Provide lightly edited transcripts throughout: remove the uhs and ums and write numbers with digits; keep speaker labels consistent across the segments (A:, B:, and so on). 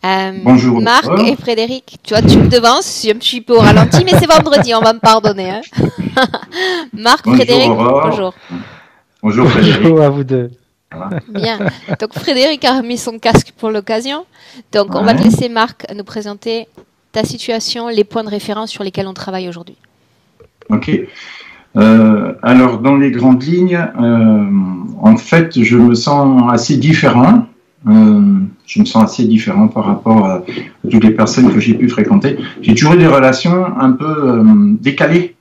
A: Bonjour.
B: Marc et Frédéric, tu vois, tu me devances, je suis un petit peu au ralenti, mais c'est vendredi, on va me pardonner. Hein. Marc,
A: Bonjour
B: Frédéric,
A: Aurore.
B: bonjour.
A: Bonjour Frédéric.
C: Bonjour à vous deux.
A: Ça va?
B: Bien. Donc Frédéric a remis son casque pour l'occasion. Donc on va te
A: Ouais.
B: laisser, Marc, nous présenter ta situation, les points de référence sur lesquels on travaille aujourd'hui.
A: Ok. Alors, dans les grandes lignes, en fait, je me sens assez différent. Je me sens assez différent par rapport à toutes les personnes que j'ai pu fréquenter. J'ai toujours eu des relations un peu décalées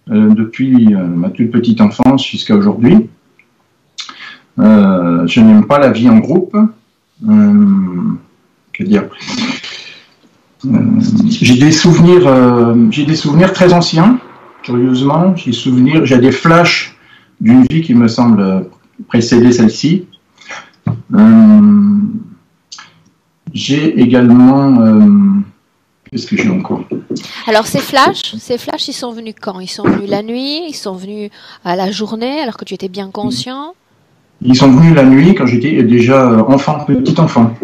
A: depuis ma toute petite enfance jusqu'à aujourd'hui. Je n'aime pas la vie en groupe. Que dire? J'ai des souvenirs très anciens. Curieusement, j'ai des flashs d'une vie qui me semble précéder celle-ci. J'ai également, qu'est-ce que j'ai encore?
B: Alors ces flashs, ils sont venus quand? Ils sont venus la nuit, ils sont venus à la journée, alors que tu étais bien conscient.
A: Ils sont venus la nuit quand j'étais déjà petit enfant.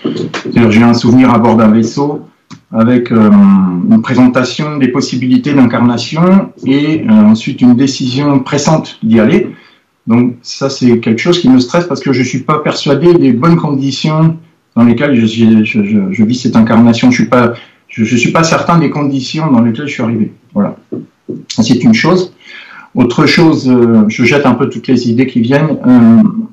A: C'est-à-dire, j'ai un souvenir à bord d'un vaisseau avec une présentation des possibilités d'incarnation et ensuite une décision pressante d'y aller. Donc ça, c'est quelque chose qui me stresse parce que je ne suis pas persuadé des bonnes conditions dans lesquelles je vis cette incarnation. Je suis pas certain des conditions dans lesquelles je suis arrivé. Voilà. C'est une chose. Autre chose, je jette un peu toutes les idées qui viennent.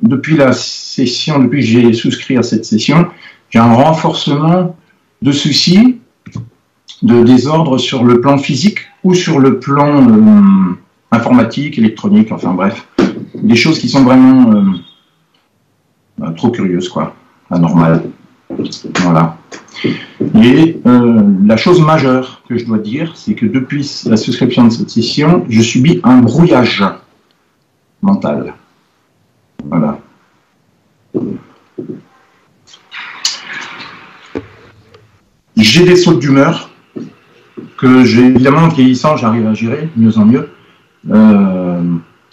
A: Depuis que j'ai souscrit à cette session, j'ai un renforcement de soucis, de désordre sur le plan physique ou sur le plan informatique, électronique, enfin bref, des choses qui sont vraiment trop curieuses, quoi, anormales. Voilà. Et la chose majeure que je dois dire, c'est que depuis la souscription de cette session, je subis un brouillage mental. Voilà. J'ai des sautes d'humeur que j'ai évidemment en vieillissant, j'arrive à gérer de mieux en mieux.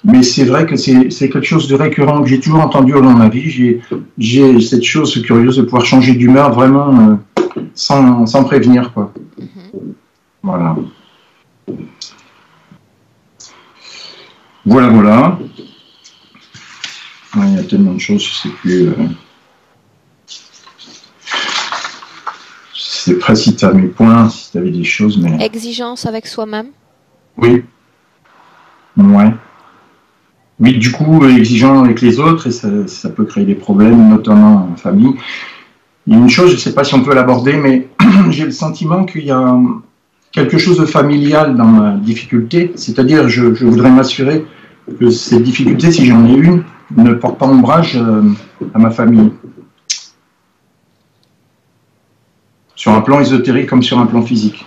A: Mais c'est vrai que c'est quelque chose de récurrent que j'ai toujours entendu au long de ma vie. J'ai cette chose curieuse de pouvoir changer d'humeur vraiment sans prévenir, quoi. Voilà. Voilà. Ouais, il y a tellement de choses, je sais plus. Je sais pas si tu as mes points, si tu avais des choses, mais.
B: Exigence avec soi-même.
A: Oui. Ouais. Oui, du coup, exigeant avec les autres, et ça peut créer des problèmes, notamment en famille. Il y a une chose, je ne sais pas si on peut l'aborder, mais j'ai le sentiment qu'il y a quelque chose de familial dans ma difficulté, c'est-à-dire je voudrais m'assurer que cette difficulté, si j'en ai une, ne porte pas ombrage à ma famille. Sur un plan ésotérique comme sur un plan physique.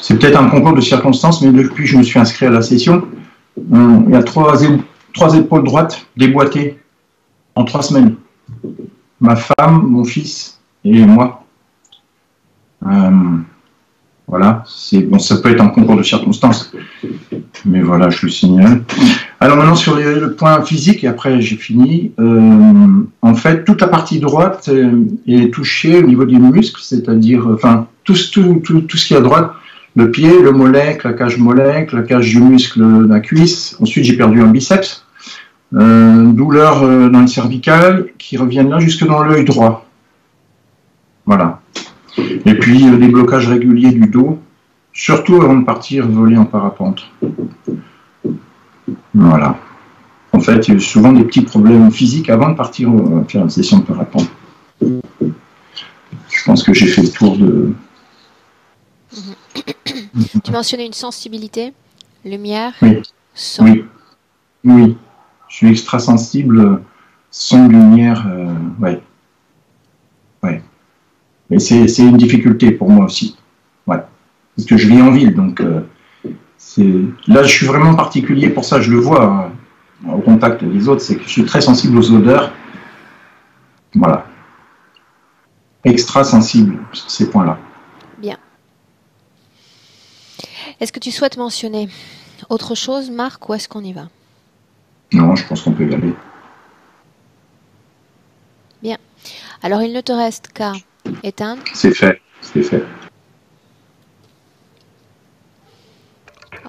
A: C'est peut-être un concours de circonstances, mais depuis que je me suis inscrit à la session, il y a trois épaules droites déboîtées en 3 semaines. Ma femme, mon fils et moi. Voilà, bon, ça peut être un concours de circonstances, mais voilà, je le signale. Alors maintenant sur le point physique, et après j'ai fini. En fait, toute la partie droite est touchée au niveau des muscles, c'est-à-dire, enfin, tout ce qui est à droite, le pied, le mollet, claquage mollet, claquage du muscle de la cuisse. Ensuite, j'ai perdu un biceps. Douleur dans les cervicales qui reviennent là jusque dans l'œil droit. Voilà. Et puis des blocages réguliers du dos, surtout avant de partir voler en parapente. Voilà. En fait, il y a souvent des petits problèmes physiques avant de partir faire une session de parapente. Je pense que j'ai fait le tour de...
B: Tu mentionnais une sensibilité, lumière,
A: Oui.
B: son.
A: Oui. Je suis extra sensible, son, lumière, ouais. Et c'est une difficulté pour moi aussi. Ouais. Parce que je vis en ville, donc là je suis vraiment particulier pour ça, je le vois au contact des autres, c'est que je suis très sensible aux odeurs. Voilà. Extra sensible sur ces points-là.
B: Bien. Est-ce que tu souhaites mentionner autre chose, Marc, ou est-ce qu'on y va?
A: Non, je pense qu'on peut y aller.
B: Bien. Alors, il ne te reste qu'à éteindre.
A: C'est fait, c'est fait.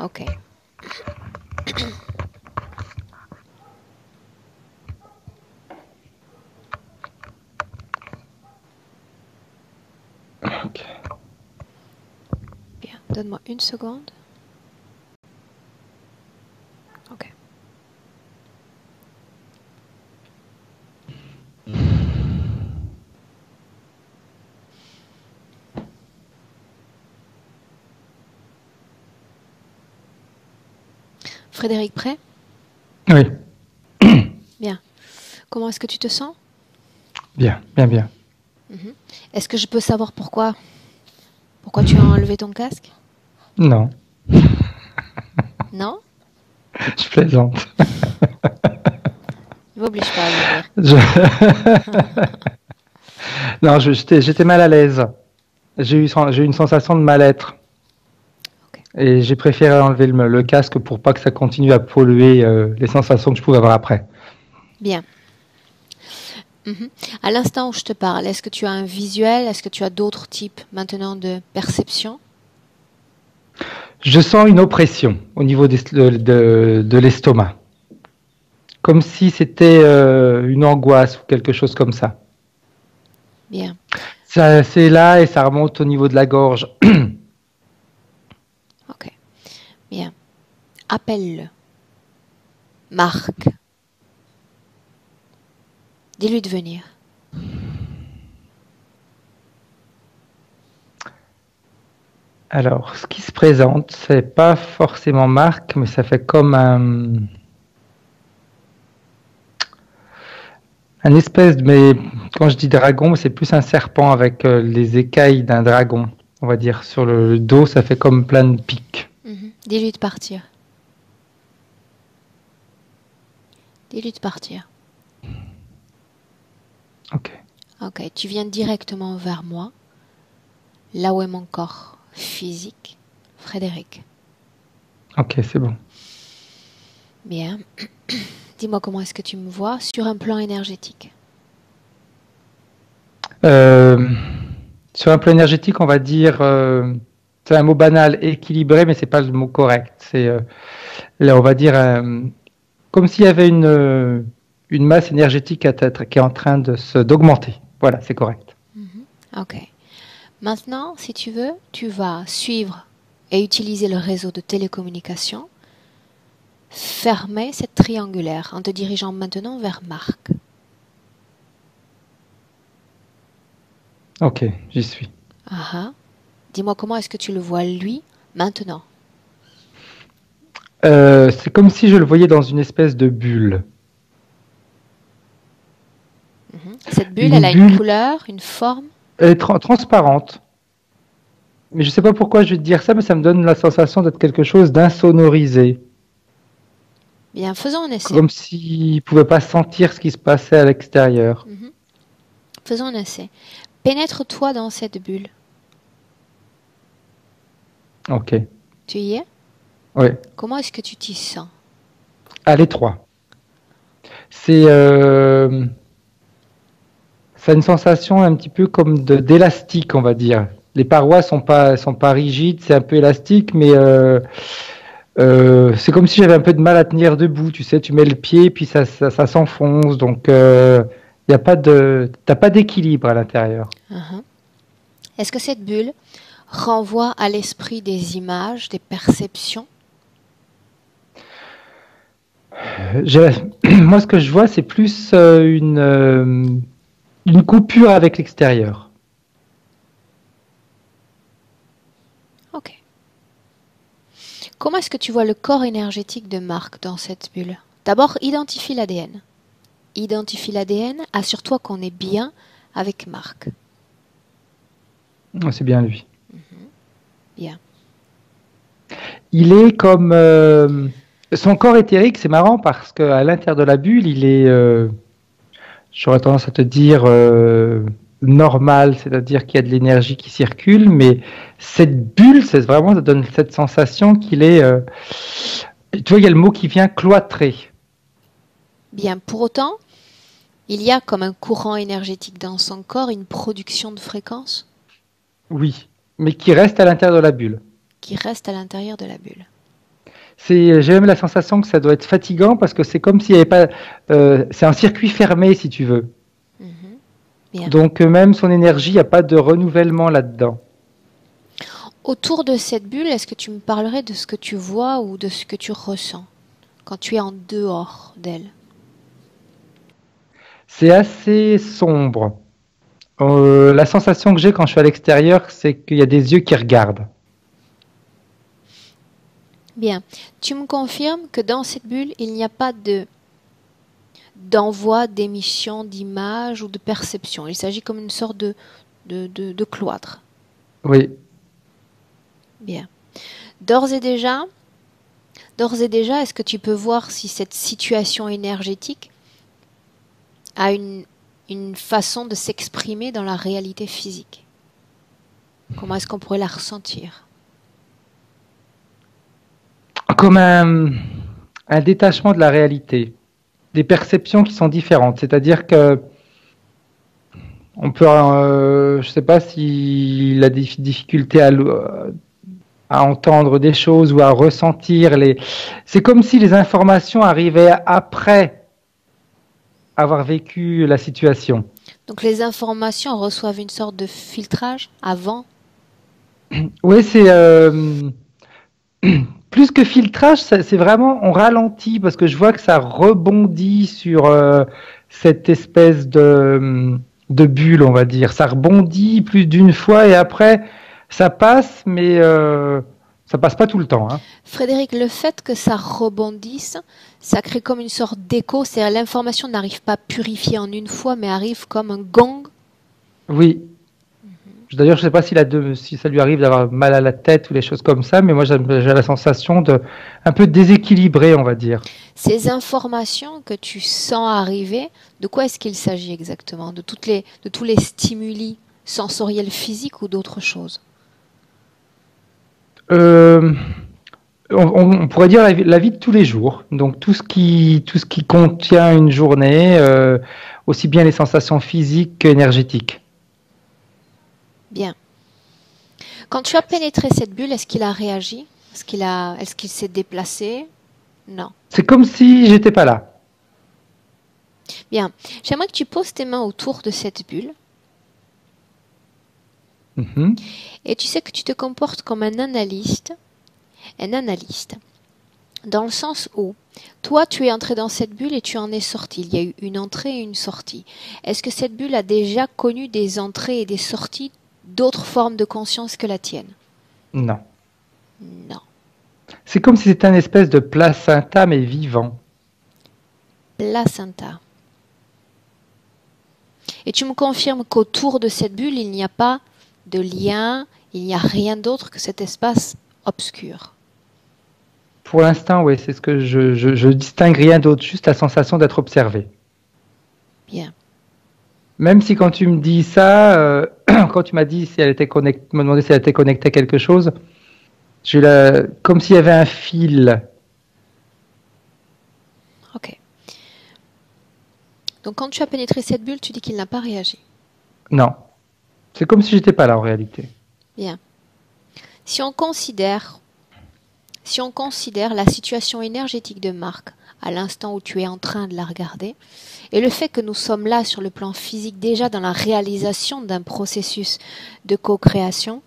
B: Ok.
C: Ok.
B: Bien. Donne-moi une seconde. Ok. Frédéric, prêt?
C: Oui,
B: Bien. Comment est-ce que tu te sens?
C: bien, bien, bien.
B: Est-ce que je peux savoir pourquoi tu as enlevé ton casque?
C: Non,
B: Non?
C: je plaisante.
B: Ne m'oblige pas à le dire.
C: Non, j'étais mal à l'aise. J'ai eu une sensation de mal-être.
B: Ok.
C: Et j'ai préféré enlever le casque pour pas que ça continue à polluer les sensations que je pouvais avoir après.
B: Bien. À l'instant où je te parle, est-ce que tu as un visuel? Est-ce que tu as d'autres types maintenant de perception?
C: Je sens une oppression au niveau de l'estomac. Comme si c'était une angoisse ou quelque chose comme ça.
B: Bien.
C: C'est là et ça remonte au niveau de la gorge.
B: Ok. Bien. Appelle-le. Marc. Dis-lui de venir.
C: Alors, ce qui se présente, c'est pas forcément Marc, mais ça fait comme un espèce de... Mais quand je dis dragon, c'est plus un serpent avec les écailles d'un dragon, on va dire. Sur le dos, ça fait comme plein de pics.
B: Dis-lui de partir. Dis-lui de partir.
C: Ok.
B: Ok, tu viens directement vers moi, là où est mon corps physique. Frédéric.
C: Ok, c'est bon.
B: Bien. Dis-moi comment est-ce que tu me vois sur un plan énergétique.
C: Sur un plan énergétique, on va dire, c'est un mot banal, équilibré, mais c'est pas le mot correct. C'est, là, on va dire, comme s'il y avait une masse énergétique qui est en train d'augmenter. Voilà, c'est correct.
B: Ok. Maintenant, si tu veux, tu vas suivre et utiliser le réseau de télécommunication. Fermer cette triangulaire en te dirigeant maintenant vers Marc.
C: Ok, j'y suis.
B: Dis-moi comment est-ce que tu le vois lui maintenant.
C: C'est comme si je le voyais dans une espèce de bulle.
B: Cette bulle, elle a une couleur, une forme?
C: Elle est transparente. Mais je ne sais pas pourquoi je vais te dire ça, mais ça me donne la sensation d'être quelque chose d'insonorisé.
B: Bien, faisons un essai.
C: Comme s'il ne pouvait pas sentir ce qui se passait à l'extérieur.
B: Faisons un essai. Pénètre-toi dans cette bulle.
C: Ok.
B: Tu y es?
C: Oui.
B: Comment est-ce que tu t'y sens?
C: À l'étroit. C'est ça a une sensation un petit peu comme d'élastique, on va dire. Les parois sont pas rigides, c'est un peu élastique, mais c'est comme si j'avais un peu de mal à tenir debout. Tu sais, tu mets le pied, puis ça s'enfonce. Donc, y a pas t'as pas d'équilibre à l'intérieur.
B: Est-ce que cette bulle renvoie à l'esprit des images, des perceptions?
C: Moi, ce que je vois, c'est plus une coupure avec l'extérieur.
B: Ok. Comment est-ce que tu vois le corps énergétique de Marc dans cette bulle? D'abord, identifie l'ADN. Identifie l'ADN, assure-toi qu'on est bien avec Marc.
C: C'est bien lui.
B: Bien.
C: Il est comme... son corps éthérique, c'est marrant parce qu'à l'intérieur de la bulle, il est... j'aurais tendance à te dire normal, c'est-à-dire qu'il y a de l'énergie qui circule, mais cette bulle, c'est vraiment, ça donne cette sensation qu'il est... tu vois, il y a le mot qui vient cloîtré.
B: Bien, pour autant, Il y a comme un courant énergétique dans son corps, une production de fréquences
C: Oui, mais qui reste à l'intérieur de la bulle.
B: qui reste à l'intérieur de la bulle.
C: J'ai même la sensation que ça doit être fatigant parce que c'est comme s'il n'y avait pas. C'est un circuit fermé, si tu veux.
B: Mhm. Bien.
C: Donc, même son énergie, il n'y a pas de renouvellement là-dedans.
B: Autour de cette bulle, est-ce que tu me parlerais de ce que tu vois ou de ce que tu ressens quand tu es en dehors d'elle?
C: C'est assez sombre. La sensation que j'ai quand je suis à l'extérieur, c'est qu'il y a des yeux qui regardent.
B: Bien. Tu me confirmes que dans cette bulle, il n'y a pas d'envoi, d'émission, d'image ou de perception. Il s'agit comme une sorte de cloître.
C: Oui.
B: Bien. D'ores et déjà, est-ce que tu peux voir si cette situation énergétique a une façon de s'exprimer dans la réalité physique? Comment est-ce qu'on pourrait la ressentir?
C: Comme un détachement de la réalité. Des perceptions qui sont différentes. C'est-à-dire que on peut, je ne sais pas s'il a des difficultés à entendre des choses ou à ressentir les. C'est comme si les informations arrivaient après avoir vécu la situation.
B: Donc les informations reçoivent une sorte de filtrage avant?
C: Oui, c'est plus que filtrage, c'est vraiment on ralentit parce que je vois que ça rebondit sur cette espèce de bulle, on va dire. Ça rebondit plus d'une fois et après ça passe, mais ça passe pas tout le temps. Hein.
B: Frédéric, le fait que ça rebondisse, ça crée comme une sorte d'écho, c'est-à-dire l'information n'arrive pas purifiée en une fois, mais arrive comme un gong.
C: Oui. D'ailleurs, je ne sais pas si ça lui arrive d'avoir mal à la tête ou des choses comme ça, mais moi j'ai la sensation de un peu déséquilibré, on va dire.
B: Ces informations que tu sens arriver, de quoi est-ce qu'il s'agit exactement? De tous les stimuli sensoriels physiques ou d'autres choses?
C: Euh, on pourrait dire la vie de tous les jours. Donc tout ce qui contient une journée, aussi bien les sensations physiques qu'énergétiques.
B: Bien. Quand tu as pénétré cette bulle, est-ce qu'il a réagi? Est-ce qu'il s'est déplacé? Non.
C: C'est comme si j'étais pas là.
B: Bien. J'aimerais que tu poses tes mains autour de cette bulle.
C: Mhm.
B: Et tu sais que tu te comportes comme un analyste, dans le sens où toi tu es entré dans cette bulle et tu en es sorti. Il y a eu une entrée et une sortie. Est-ce que cette bulle a déjà connu des entrées et des sorties d'autres formes de conscience que la tienne?
C: Non.
B: Non.
C: C'est comme si c'était un espèce de placenta mais vivant.
B: Placenta. Et tu me confirmes qu'autour de cette bulle, il n'y a pas de lien, il n'y a rien d'autre que cet espace obscur.
C: Pour l'instant, oui, c'est ce que je distingue rien d'autre, juste la sensation d'être observé.
B: Bien.
C: Même si quand tu me dis ça, quand tu m'as dit si elle était connectée, me demandé si elle était connectée à quelque chose, comme s'il y avait un fil.
B: Ok. Donc quand tu as pénétré cette bulle, tu dis qu'il n'a pas réagi.
C: Non, c'est comme si j'étais pas là en réalité.
B: Bien. Si on considère la situation énergétique de Marc à l'instant où tu es en train de la regarder, et le fait que nous sommes là sur le plan physique déjà dans la réalisation d'un processus de co-création,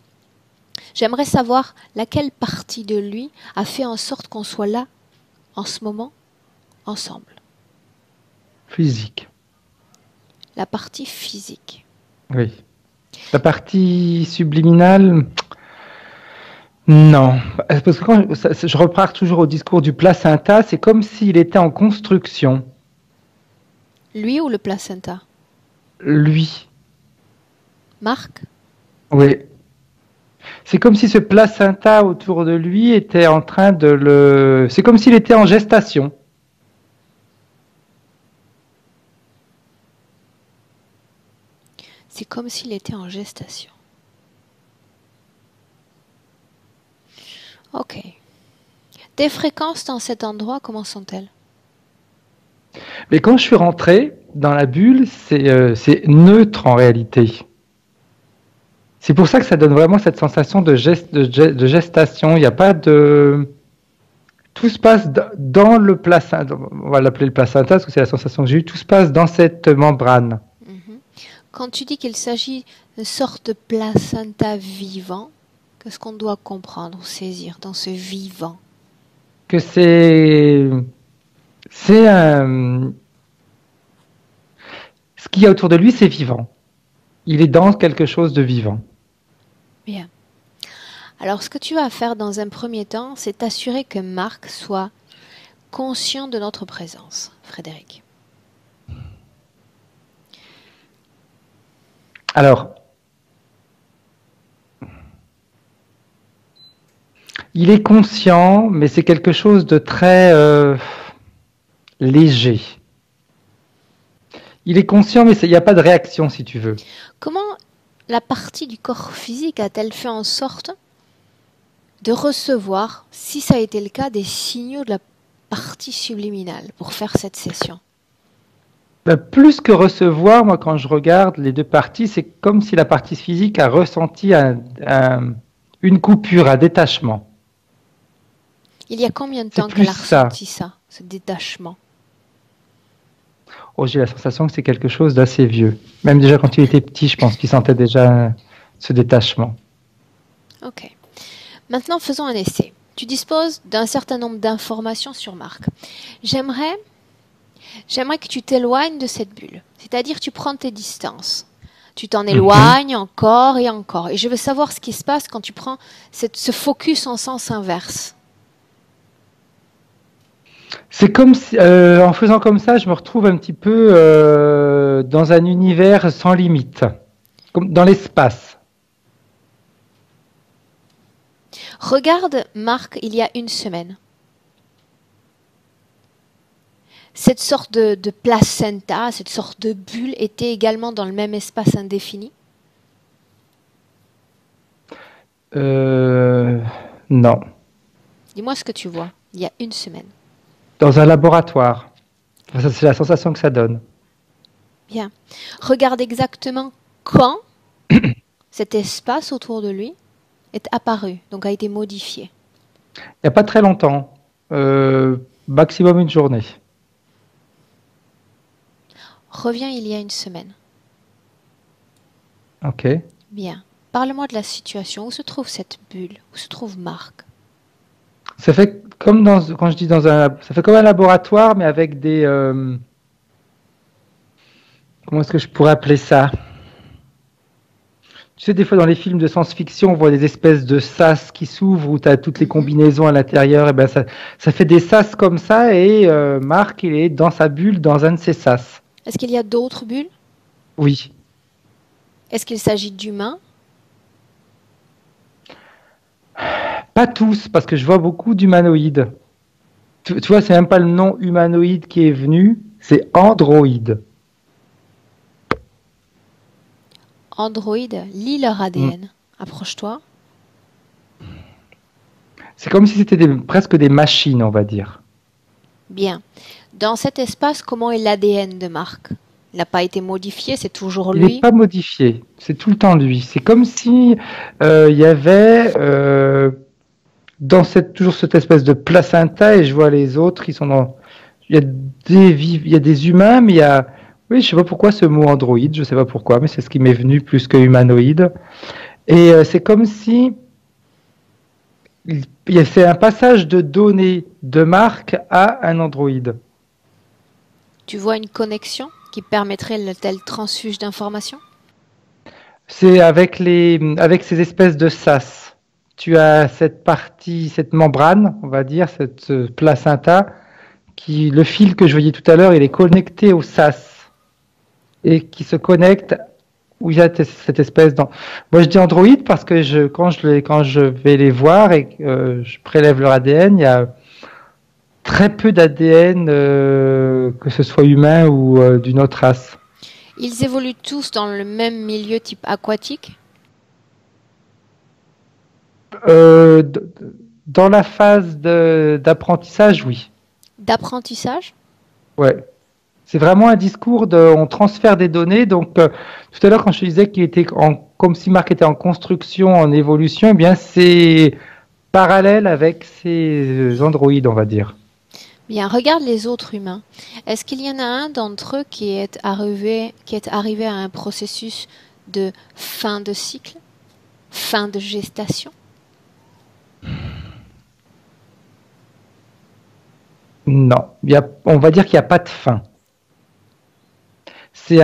B: j'aimerais savoir laquelle partie de lui a fait en sorte qu'on soit là en ce moment ensemble.
C: Physique.
B: La partie physique.
C: Oui. La partie subliminale, non. Parce que je repars toujours au discours du placenta, c'est comme s'il était en construction.
B: Lui ou le placenta?
C: Lui.
B: Marc?
C: Oui. C'est comme si ce placenta autour de lui était en train de le. C'est comme s'il était en gestation.
B: C'est comme s'il était en gestation. Ok. Tes fréquences dans cet endroit, comment sont-elles?
C: Mais quand je suis rentré, dans la bulle, c'est neutre en réalité. C'est pour ça que ça donne vraiment cette sensation de gestation. Il n'y a pas de... Tout se passe dans le placenta, on va l'appeler le placenta parce que c'est la sensation que j'ai eue, tout se passe dans cette membrane.
B: Quand tu dis qu'il s'agit d'une sorte de placenta vivant, qu'est-ce qu'on doit comprendre ou saisir dans ce vivant?
C: Que c'est un... Ce qu'il y a autour de lui, c'est vivant. Il est dans quelque chose de vivant.
B: Bien. Alors, ce que tu vas faire dans un premier temps, c'est t'assurer que Marc soit conscient de notre présence, Frédéric.
C: Alors, il est conscient, mais c'est quelque chose de très léger. Il est conscient, mais il n'y a pas de réaction, si tu veux.
B: Comment la partie du corps physique a-t-elle fait en sorte de recevoir, si ça a été le cas, des signaux de la partie subliminale pour faire cette session?
C: Plus que recevoir, moi, quand je regarde les deux parties, c'est comme si la partie physique a ressenti une coupure, un détachement.
B: Il y a combien de temps qu'elle a ressenti ça, ce détachement?
C: Oh, j'ai la sensation que c'est quelque chose d'assez vieux. Même déjà quand il était petit, je pense qu'il sentait déjà ce détachement.
B: Ok. Maintenant, faisons un essai. Tu disposes d'un certain nombre d'informations sur Marc. J'aimerais que tu t'éloignes de cette bulle. C'est-à-dire, tu prends tes distances. Tu t'en éloignes encore et encore. Et je veux savoir ce qui se passe quand tu prends ce focus en sens inverse.
C: C'est comme si, en faisant comme ça, je me retrouve un petit peu dans un univers sans limite, comme dans l'espace.
B: Regarde Marc il y a une semaine. Cette sorte de placenta, cette sorte de bulle était également dans le même espace indéfini?
C: Non.
B: Dis-moi ce que tu vois il y a une semaine.
C: Dans un laboratoire. Enfin, c'est la sensation que ça donne.
B: Bien. Regarde exactement quand cet espace autour de lui est apparu, donc a été modifié.
C: Il n'y a pas très longtemps. Maximum une journée.
B: Reviens il y a une semaine.
C: Ok.
B: Bien. Parle-moi de la situation. Où se trouve cette bulle? Où se trouve Marc?
C: Ça fait comme quand je dis ça fait comme un laboratoire, mais avec des... comment est-ce que je pourrais appeler ça? Tu sais, des fois dans les films de science-fiction, on voit des espèces de sas qui s'ouvrent où tu as toutes les combinaisons à l'intérieur. Et ben ça fait des sas comme ça et Marc, il est dans sa bulle, dans un de ces sas.
B: Est-ce qu'il y a d'autres bulles?
C: Oui.
B: Est-ce qu'il s'agit d'humains?
C: Pas tous, parce que je vois beaucoup d'humanoïdes. Tu vois, c'est même pas le nom humanoïde qui est venu, c'est androïde.
B: Androïdes, lis leur ADN. Approche-toi.
C: C'est comme si c'était presque des machines, on va dire.
B: Bien. Dans cet espace, comment est l'ADN de Marc? Il n'a pas été modifié, c'est toujours lui?
C: Il n'est pas modifié, c'est tout le temps lui. C'est comme si il y avait toujours cette espèce de placenta et je vois les autres, ils sont dans... Il y a des humains, mais il y a... Oui, je sais pas pourquoi ce mot androïde, je sais pas pourquoi, mais c'est ce qui m'est venu plus que humanoïde. Et c'est comme si c'est un passage de données de Marc à un androïde.
B: Tu vois une connexion qui permettrait le tel transfuge d'informations?
C: C'est avec ces espèces de sas. Tu as cette partie, cette membrane, on va dire, cette placenta, le fil que je voyais tout à l'heure, il est connecté au sas et qui se connecte où il y a cette espèce Moi, je dis androïde parce que quand je vais les voir et que je prélève leur ADN, il y a très peu d'ADN, que ce soit humain ou d'une autre race.
B: Ils évoluent tous dans le même milieu type aquatique?
C: Dans la phase d'apprentissage, oui.
B: D'apprentissage?
C: Ouais. C'est vraiment un discours de, on transfère des données. Donc, tout à l'heure, quand je te disais qu'il était comme si Marc était en construction, en évolution, eh bien, c'est parallèle avec ces androïdes, on va dire.
B: Bien, regarde les autres humains. Est-ce qu'il y en a un d'entre eux qui est arrivé à un processus de fin de cycle, fin de gestation?
C: Non, on va dire qu'il n'y a pas de fin. Tu te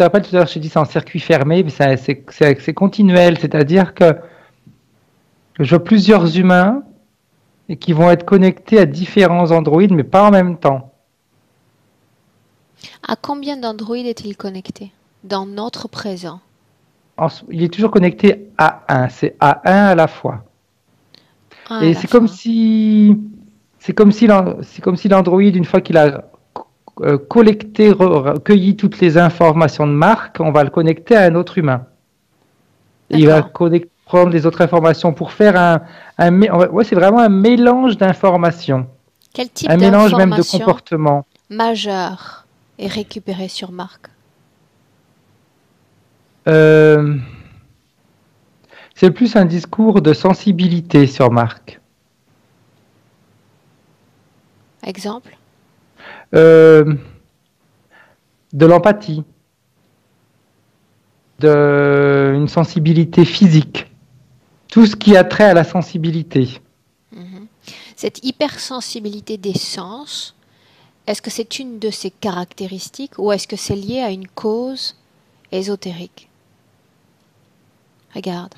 C: rappelles tout à l'heure, je t'ai dit c'est en circuit fermé, mais c'est continuel, c'est-à-dire que je vois plusieurs humains et qui vont être connectés à différents androïdes, mais pas en même temps.
B: À combien d'androïdes est-il connecté dans notre présent?
C: Il est toujours connecté à un, c'est à un à la fois.
B: Un
C: Et
B: à la fois.
C: c'est comme si l'Android, une fois qu'il a collecté, recueilli toutes les informations de Marc, on va le connecter à un autre humain. Et il va prendre les autres informations pour faire ouais, c'est vraiment un mélange d'informations.
B: Quel type
C: un mélange même de
B: d'information
C: comportements.
B: majeure est récupéré sur Marc?
C: C'est plus un discours de sensibilité sur Marc.
B: Exemple?
C: De l'empathie, une sensibilité physique, tout ce qui a trait à la sensibilité.
B: Cette hypersensibilité des sens, est-ce que c'est une de ses caractéristiques ou est-ce que c'est lié à une cause ésotérique? Regarde.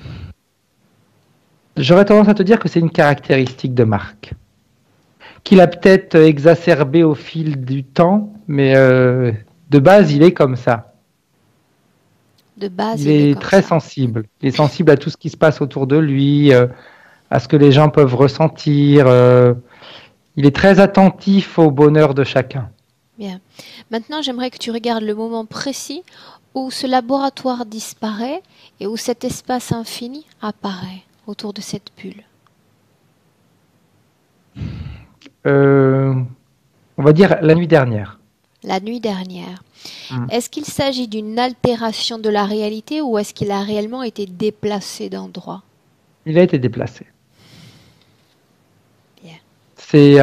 C: J'aurais tendance à te dire que c'est une caractéristique de Marc, qu'il a peut-être exacerbé au fil du temps, mais de base, il est comme ça.
B: De base,
C: il est très sensible. Il est sensible à tout ce qui se passe autour de lui, à ce que les gens peuvent ressentir. Il est très attentif au bonheur de chacun.
B: Bien. Maintenant, j'aimerais que tu regardes le moment précis où ce laboratoire disparaît et où cet espace infini apparaît autour de cette bulle.
C: On va dire la nuit dernière.
B: La nuit dernière. Est-ce qu'il s'agit d'une altération de la réalité ou est-ce qu'il a réellement été déplacé d'endroit?
C: Il a été déplacé.
B: Bien.
C: C'est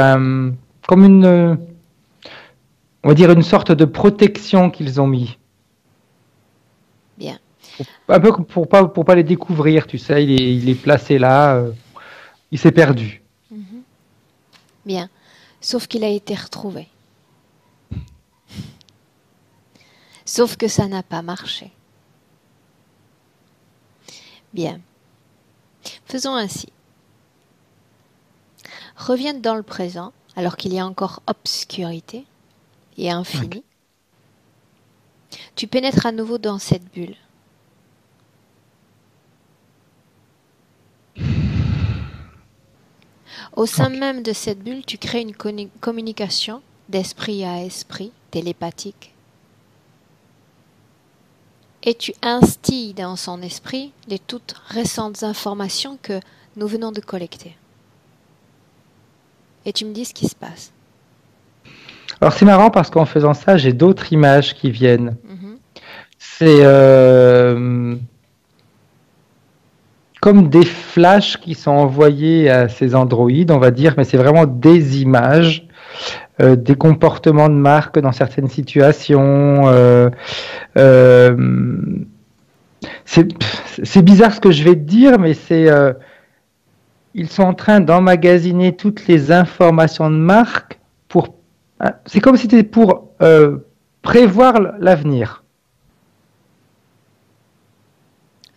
C: comme on va dire une sorte de protection qu'ils ont mis.
B: Bien.
C: Un peu pour pas les découvrir, tu sais, il est placé là, il s'est perdu.
B: Bien. Sauf qu'il a été retrouvé. Sauf que ça n'a pas marché. Bien. Faisons ainsi. Reviens dans le présent, alors qu'il y a encore obscurité et infini. Okay. Tu pénètres à nouveau dans cette bulle. Au sein même de cette bulle, tu crées une communication d'esprit à esprit, télépathique. Et tu instilles dans son esprit les toutes récentes informations que nous venons de collecter. Et tu me dis ce qui se passe.
C: Alors c'est marrant parce qu'en faisant ça, j'ai d'autres images qui viennent. C'est comme des flashs qui sont envoyés à ces androïdes, on va dire, mais c'est vraiment des images, des comportements de Marc dans certaines situations. C'est bizarre ce que je vais te dire, mais ils sont en train d'emmagasiner toutes les informations de Marc c'est comme si c'était pour prévoir l'avenir.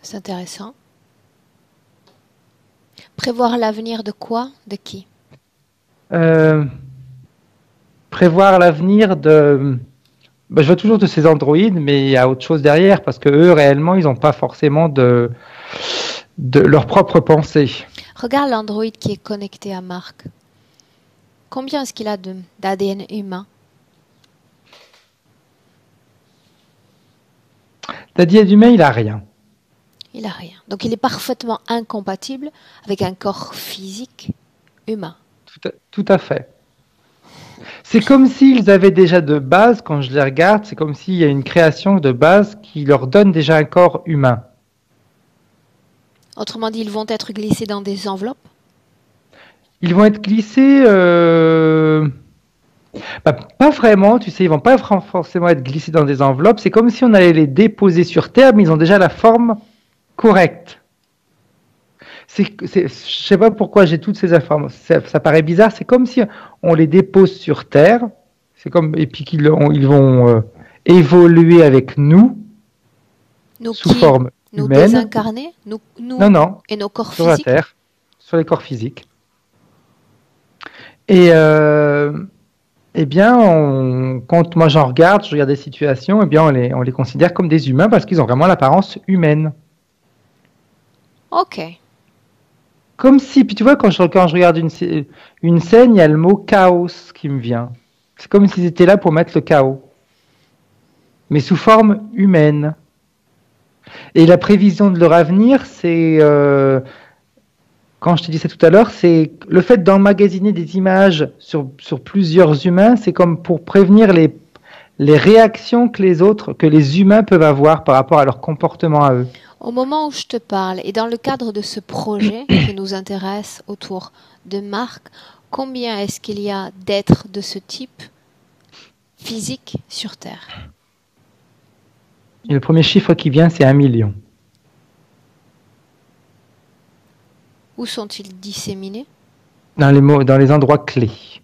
B: C'est intéressant. Prévoir l'avenir de quoi? De qui?
C: Prévoir l'avenir de... je vois toujours de ces androïdes, mais il y a autre chose derrière, parce que eux, réellement, ils n'ont pas forcément de leur propre pensée.
B: Regarde l'androïde qui est connecté à Marc. Combien est-ce qu'il a d'ADN humain?
C: D'ADN humain, il n'a rien.
B: Il n'a rien. Donc il est parfaitement incompatible avec un corps physique humain.
C: Tout à fait. C'est comme s'ils avaient déjà de base, quand je les regarde, c'est comme s'il y a une création de base qui leur donne déjà un corps humain.
B: Autrement dit, ils vont être glissés dans des enveloppes.
C: Ils vont être glissés, pas vraiment, tu sais, ils vont pas forcément être glissés dans des enveloppes. C'est comme si on allait les déposer sur Terre, mais ils ont déjà la forme correcte. Je sais pas pourquoi j'ai toutes ces informations. Ça paraît bizarre. C'est comme si on les dépose sur Terre. C'est comme et puis ils vont évoluer avec nous
B: Nous
C: sous
B: qui
C: forme
B: Nous
C: humaine.
B: désincarner, nous
C: Non,
B: et nos corps
C: sur la
B: physiques.
C: Terre, sur les corps physiques. Et eh bien, quand moi j'en regarde, je regarde des situations, eh bien, on les considère comme des humains parce qu'ils ont vraiment l'apparence humaine.
B: Ok.
C: Comme si, puis tu vois, quand je regarde une scène, il y a le mot chaos qui me vient. C'est comme s'ils étaient là pour mettre le chaos, mais sous forme humaine. Et la prévision de leur avenir, c'est, quand je te disais tout à l'heure, c'est le fait d'emmagasiner des images sur plusieurs humains, c'est comme pour prévenir les réactions que les humains peuvent avoir par rapport à leur comportement à eux.
B: Au moment où je te parle, et dans le cadre de ce projet qui nous intéresse autour de Marc, combien est-ce qu'il y a d'êtres de ce type physique sur Terre?
C: Et le premier chiffre qui vient, c'est 1 million.
B: Où sont-ils disséminés?
C: Dans les endroits clés.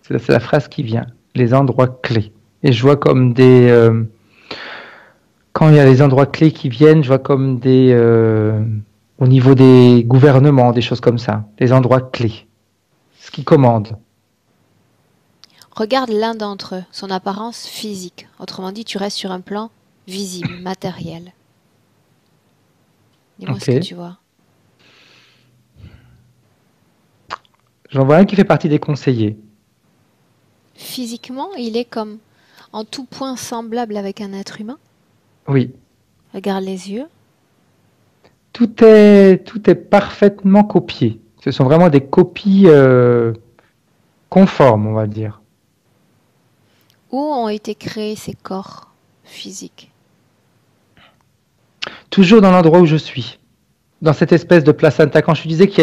C: C'est la phrase qui vient. Les endroits clés. Et je vois comme quand il y a les endroits clés qui viennent, je vois comme au niveau des gouvernements, des choses comme ça. Des endroits clés. Ce qui commande.
B: Regarde l'un d'entre eux, son apparence physique. Autrement dit, tu restes sur un plan visible, matériel. Dis-moi ce que tu vois.
C: J'en vois un qui fait partie des conseillers.
B: Physiquement, il est comme en tout point semblable avec un être humain.
C: Oui.
B: Regarde les yeux.
C: Tout est parfaitement copié. Ce sont vraiment des copies conformes, on va dire.
B: Où ont été créés ces corps physiques?
C: Toujours dans l'endroit où je suis. Dans cette espèce de placenta. Quand je disais que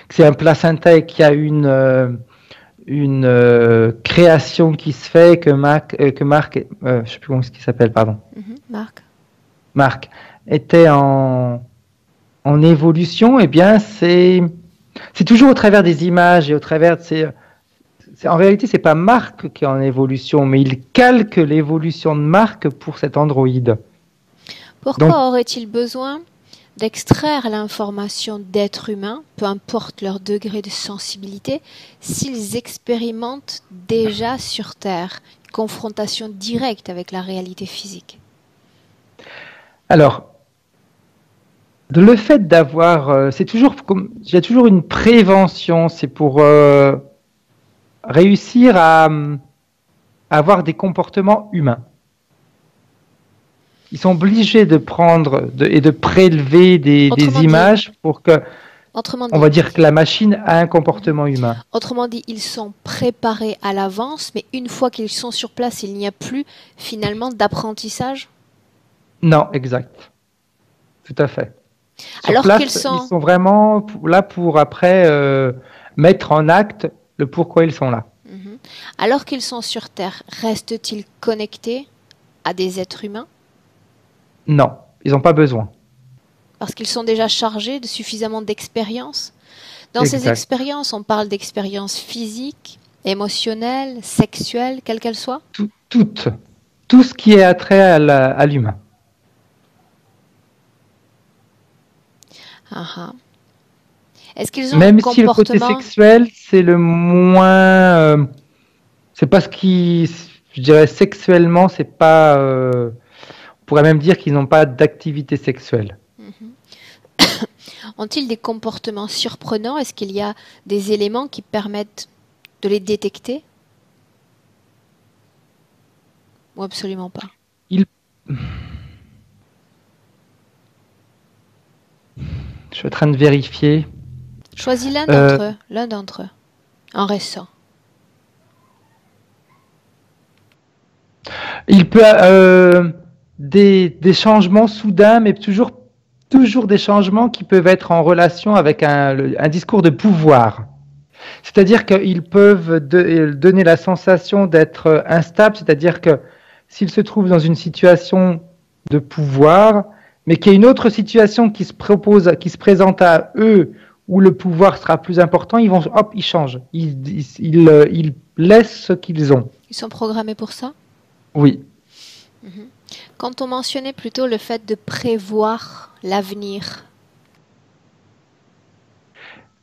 C: c'est un placenta et qu'il y a une création qui se fait, que Marc, je sais plus comment il s'appelle, pardon. Marc était en évolution, eh bien c'est toujours au travers des images et au travers de en réalité, c'est pas Marc qui est en évolution, mais il calque l'évolution de Marc pour cet androïde.
B: Pourquoi aurait-il besoin d'extraire l'information d'êtres humains, peu importe leur degré de sensibilité, s'ils expérimentent déjà sur Terre une confrontation directe avec la réalité physique?
C: Alors, le fait d'avoir, il y a toujours une prévention, c'est pour réussir à avoir des comportements humains. Ils sont obligés de prendre et de prélever des images pour que, on va dire que la machine a un comportement humain.
B: Autrement dit, ils sont préparés à l'avance, mais une fois qu'ils sont sur place, il n'y a plus finalement d'apprentissage?
C: Non, exact. Tout à fait.
B: Alors
C: place,
B: qu'ils sont...
C: Ils sont vraiment là pour après mettre en acte le pourquoi ils sont là.
B: Alors qu'ils sont sur Terre, restent-ils connectés à des êtres humains?
C: Non, ils n'ont pas besoin.
B: Parce qu'ils sont déjà chargés de suffisamment d'expérience. Dans ces expériences, on parle d'expériences physiques, émotionnelles, sexuelles, quelles qu'elles soient?
C: Tout ce qui est attrait à l'humain.
B: Est-ce qu'ils ont
C: même
B: un comportement...
C: si le côté sexuel, c'est le moins... c'est pas ce qui... Je dirais sexuellement, c'est pas... on pourrait même dire qu'ils n'ont pas d'activité sexuelle.
B: Ont-ils des comportements surprenants? Est-ce qu'il y a des éléments qui permettent de les détecter? Ou absolument pas?
C: Je suis en train de vérifier.
B: Choisis l'un d'entre eux, en récent.
C: Il peut des changements soudains, mais toujours des changements qui peuvent être en relation avec un discours de pouvoir. C'est-à-dire qu'ils peuvent donner la sensation d'être instables, c'est-à-dire que s'ils se trouvent dans une situation de pouvoir, mais qu'il y a une autre situation qui se propose, qui se présente à eux, où le pouvoir sera plus important, ils changent. Ils laissent ce qu'ils ont.
B: Ils sont programmés pour ça?
C: Oui.
B: Mhm. Quand on mentionnait plutôt le fait de prévoir l'avenir.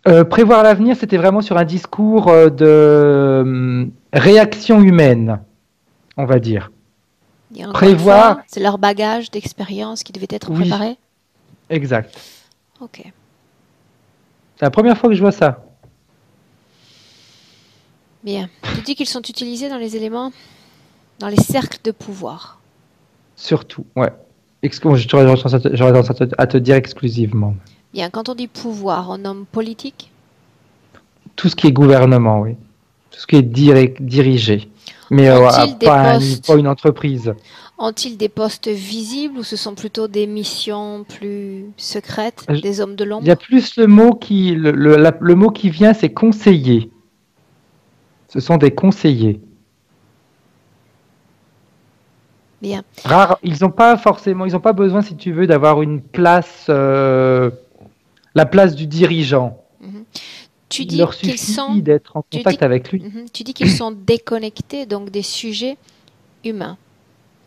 C: Prévoir l'avenir, c'était vraiment sur un discours de réaction humaine, on va dire.
B: Et encore une fois, c'est leur bagage d'expérience qui devait être préparé?
C: Exact.
B: Ok.
C: C'est la première fois que je vois ça.
B: Bien. Tu dis qu'ils sont utilisés dans les éléments, dans les cercles de pouvoir.
C: Surtout, ouais. J'aurais tendance à te dire exclusivement.
B: Bien, quand on dit pouvoir, on nomme politique?
C: Tout ce qui est gouvernement, oui. Tout ce qui est dirigé. Mais pas une entreprise.
B: Ont-ils des postes visibles ou ce sont plutôt des missions plus secrètes, des hommes de l'ombre?
C: Il y a plus le mot le mot qui vient, c'est conseiller. Ce sont des conseillers.
B: Bien.
C: Rares, ils n'ont pas besoin, si tu veux, d'avoir une place, la place du dirigeant.
B: Tu dis
C: Il leur suffit d'être en contact avec lui.
B: Tu dis qu'ils sont déconnectés, donc des sujets humains.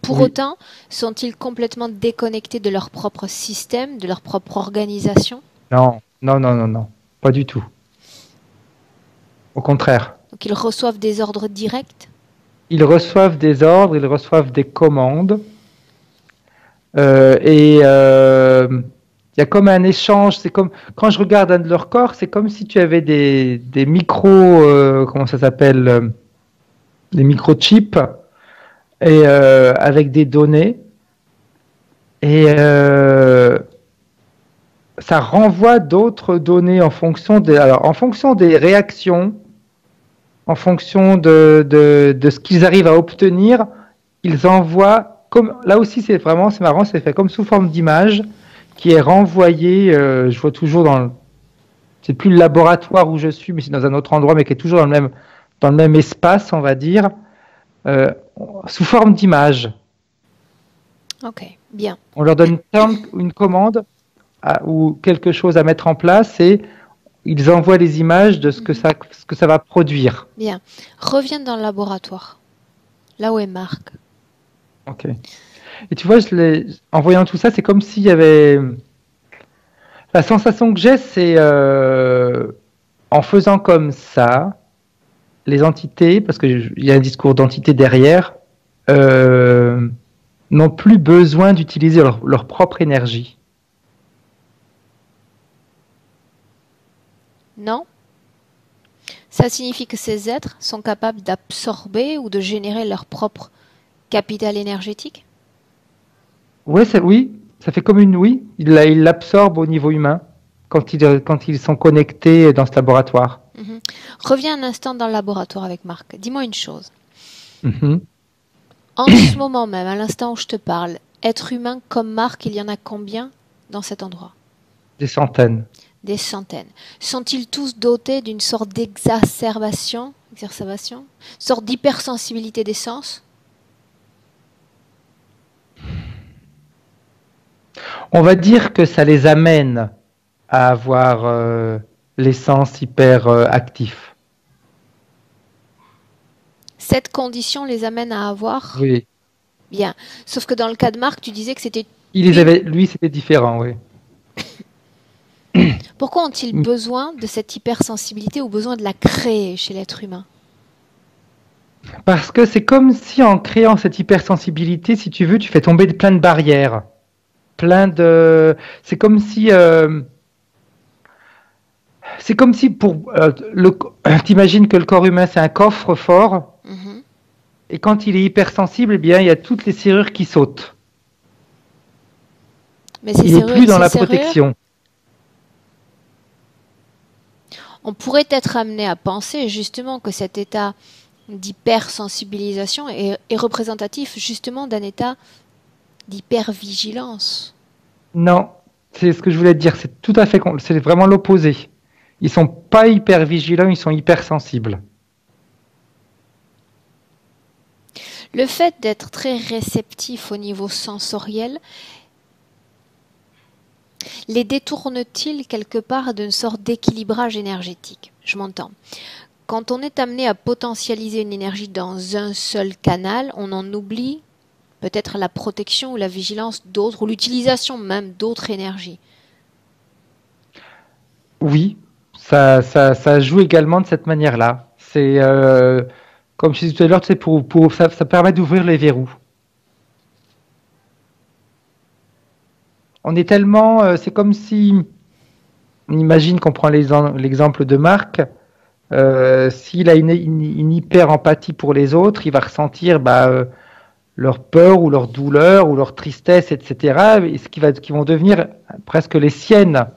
B: Pour autant, sont-ils complètement déconnectés de leur propre système, de leur propre organisation?
C: Non, pas du tout. Au contraire.
B: Donc ils reçoivent des ordres directs?
C: Ils reçoivent des ordres, ils reçoivent des commandes. Il y a comme un échange. C'est comme quand je regarde un de leurs corps, c'est comme si tu avais des micros, comment ça s'appelle, des microchips, et avec des données. Et ça renvoie d'autres données en fonction des réactions, en fonction de ce qu'ils arrivent à obtenir. Ils envoient, là aussi c'est marrant, c'est fait comme sous forme d'image qui est renvoyée, je vois toujours c'est plus le laboratoire où je suis, mais c'est dans un autre endroit, mais qui est toujours dans le même espace, on va dire, sous forme d'image.
B: Ok, bien.
C: On leur donne une commande ou quelque chose à mettre en place et ils envoient les images de ce que ça va produire.
B: Bien. Reviens dans le laboratoire, là où est Marc.
C: Ok. Et tu vois, en voyant tout ça, c'est comme s'il y avait... La sensation que j'ai, c'est en faisant comme ça, les entités, parce qu'il y a un discours d'entité derrière, n'ont plus besoin d'utiliser leur propre énergie.
B: Non. Ça signifie que ces êtres sont capables d'absorber ou de générer leur propre capital énergétique?
C: Oui, ça fait comme ils l'absorbent au niveau humain quand ils sont connectés dans ce laboratoire.
B: Reviens un instant dans le laboratoire avec Marc. Dis-moi une chose.
C: En
B: ce moment même, à l'instant où je te parle, êtres humains comme Marc, il y en a combien dans cet endroit?
C: Des centaines.
B: Des centaines. Sont-ils tous dotés d'une sorte d'exacerbation, sorte d'hypersensibilité des sens?
C: On va dire que ça les amène à avoir les sens hyper actifs.
B: Cette condition les amène à avoir?
C: Oui.
B: Bien. Sauf que dans le cas de Marc, tu disais que c'était...
C: Lui, c'était différent, oui.
B: Pourquoi ont-ils besoin de cette hypersensibilité ou besoin de la créer chez l'être humain?
C: Parce que c'est comme si en créant cette hypersensibilité, si tu veux, tu fais tomber plein de barrières. C'est comme si t'imagines que le corps humain c'est un coffre fort et quand il est hypersensible, eh bien il y a toutes les serrures qui sautent.
B: Mais
C: il n'est plus dans la protection.
B: On pourrait être amené à penser justement que cet état d'hypersensibilisation est représentatif justement d'un état d'hypervigilance.
C: Non, c'est ce que je voulais te dire. C'est tout à fait, c'est vraiment l'opposé. Ils sont pas hyper vigilants, ils sont hyper sensibles.
B: Le fait d'être très réceptif au niveau sensoriel les détourne-t-il quelque part d'une sorte d'équilibrage énergétique? Je m'entends. Quand on est amené à potentialiser une énergie dans un seul canal, on en oublie peut-être la protection ou la vigilance d'autres, ou l'utilisation même d'autres énergies.
C: Oui, ça joue également de cette manière-là. C'est comme je disais tout à l'heure, c'est ça permet d'ouvrir les verrous. On est tellement, c'est comme si, on imagine qu'on prend l'exemple de Marc, s'il a une hyper empathie pour les autres, il va ressentir leur peur ou leur douleur ou leur tristesse, etc., qui vont devenir presque les siennes.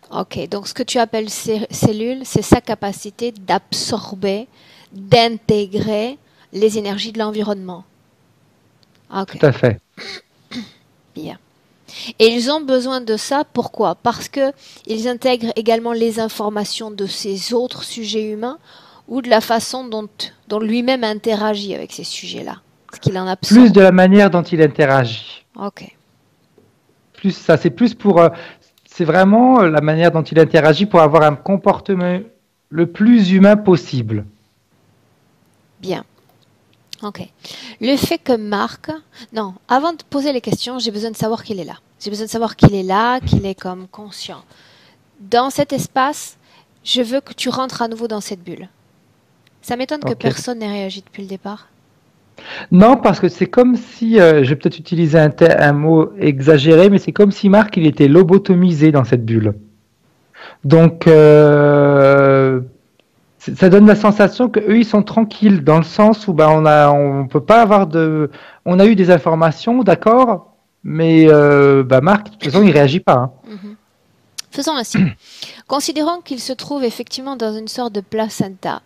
B: Ok, donc ce que tu appelles cellule, c'est sa capacité d'absorber, d'intégrer les énergies de l'environnement. Okay.
C: Tout à fait.
B: Bien. Et ils ont besoin de ça, pourquoi? Parce qu'ils intègrent également les informations de ces autres sujets humains ou de la façon dont lui-même interagit avec ces sujets-là. Ce qu'il en absorbe.
C: Plus de la manière dont il interagit.
B: Ok.
C: Plus ça, c'est plus pour... c'est vraiment la manière dont il interagit pour avoir un comportement le plus humain possible.
B: Bien. Ok. Le fait que Marc... Non, avant de poser les questions, j'ai besoin de savoir qu'il est là. J'ai besoin de savoir qu'il est là, qu'il est comme conscient. Dans cet espace, je veux que tu rentres à nouveau dans cette bulle. Ça m'étonne que personne n'ait réagi depuis le départ.
C: Non, parce que c'est comme si, je vais peut-être utiliser un mot exagéré, mais c'est comme si Marc, il était lobotomisé dans cette bulle. Donc, ça donne la sensation qu'eux, ils sont tranquilles, dans le sens où on peut pas avoir on a eu des informations, d'accord, mais Marc, de toute façon, il réagit pas. Hein.
B: Mm-hmm. Faisons ainsi. Considérons qu'il se trouve effectivement dans une sorte de placenta.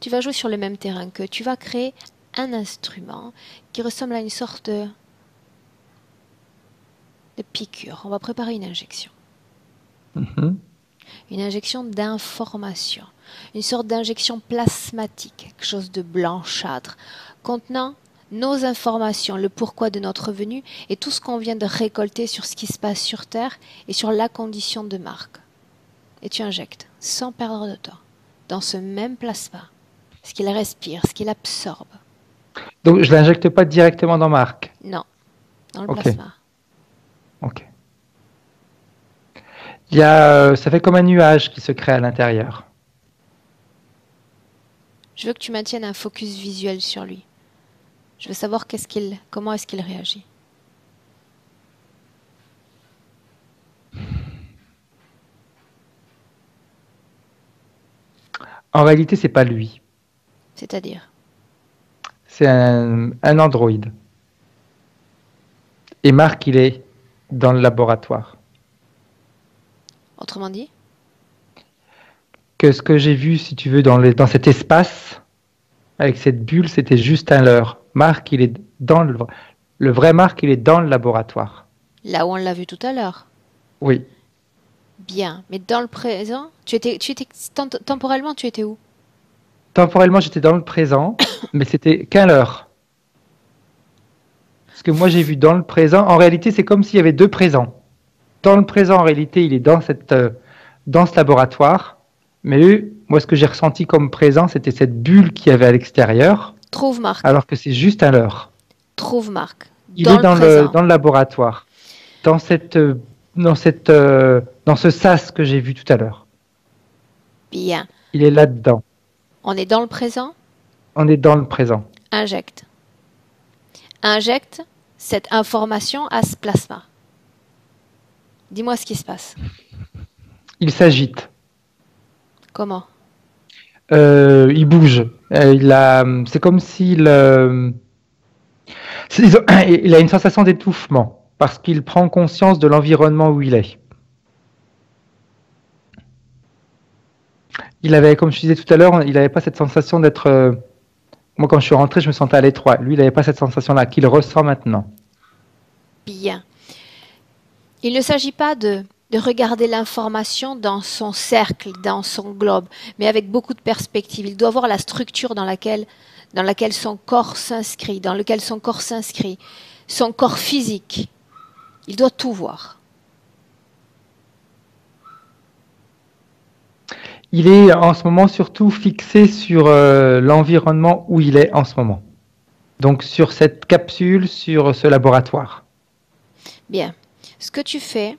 B: Tu vas jouer sur le même terrain que tu vas créer un instrument qui ressemble à une sorte de piqûre. On va préparer une injection.
C: Mm-hmm.
B: Une injection d'information. Une sorte d'injection plasmatique, quelque chose de blanchâtre, contenant nos informations, le pourquoi de notre venue et tout ce qu'on vient de récolter sur ce qui se passe sur Terre et sur la condition de Marc. Et tu injectes, sans perdre de temps, dans ce même plasma, ce qu'il respire, ce qu'il absorbe.
C: Donc, je ne l'injecte pas directement dans Marc?
B: Non, dans le plasma.
C: Ok. Ça fait comme un nuage qui se crée à l'intérieur.
B: Je veux que tu maintiennes un focus visuel sur lui. Je veux savoir comment est-ce qu'il réagit.
C: En réalité, c'est pas lui.
B: C'est-à-dire?
C: C'est un androïde. Et Marc, il est dans le laboratoire.
B: Autrement dit?
C: Que ce que j'ai vu, si tu veux, dans cet espace, avec cette bulle, c'était juste un leurre. Marc, il est dans le vrai Marc, il est dans le laboratoire.
B: Là où on l'a vu tout à l'heure?
C: Oui.
B: Bien, mais dans le présent, temporellement, tu étais où?
C: Temporellement, j'étais dans le présent, mais c'était qu'un leurre. Parce que moi, j'ai vu dans le présent, en réalité, c'est comme s'il y avait deux présents. Dans le présent, en réalité, il est dans ce laboratoire, mais moi, ce que j'ai ressenti comme présent, c'était cette bulle qu'il y avait à l'extérieur.
B: Trouve Marc.
C: Alors que c'est juste un leurre.
B: Trouve Marc.
C: Il est dans le laboratoire, dans ce sas que j'ai vu tout à l'heure.
B: Bien.
C: Il est là-dedans.
B: On est dans le présent?
C: On est dans le présent.
B: Injecte. Injecte cette information à ce plasma. Dis-moi ce qui se passe.
C: Il s'agite.
B: Comment?
C: Il bouge. C'est comme s'il il a une sensation d'étouffement parce qu'il prend conscience de l'environnement où il est. il avait, comme je disais tout à l'heure, il n'avait pas cette sensation d'être... moi, quand je suis rentré, je me sentais à l'étroit. Lui, il n'avait pas cette sensation-là, qu'il ressent maintenant.
B: Bien. Il ne s'agit pas de regarder l'information dans son cercle, dans son globe, mais avec beaucoup de perspectives. Il doit voir la structure dans laquelle son corps s'inscrit, dans lequel son corps s'inscrit, son corps physique. Il doit tout voir.
C: Il est en ce moment surtout fixé sur l'environnement où il est en ce moment. Donc sur cette capsule, sur ce laboratoire.
B: Bien. Ce que tu fais,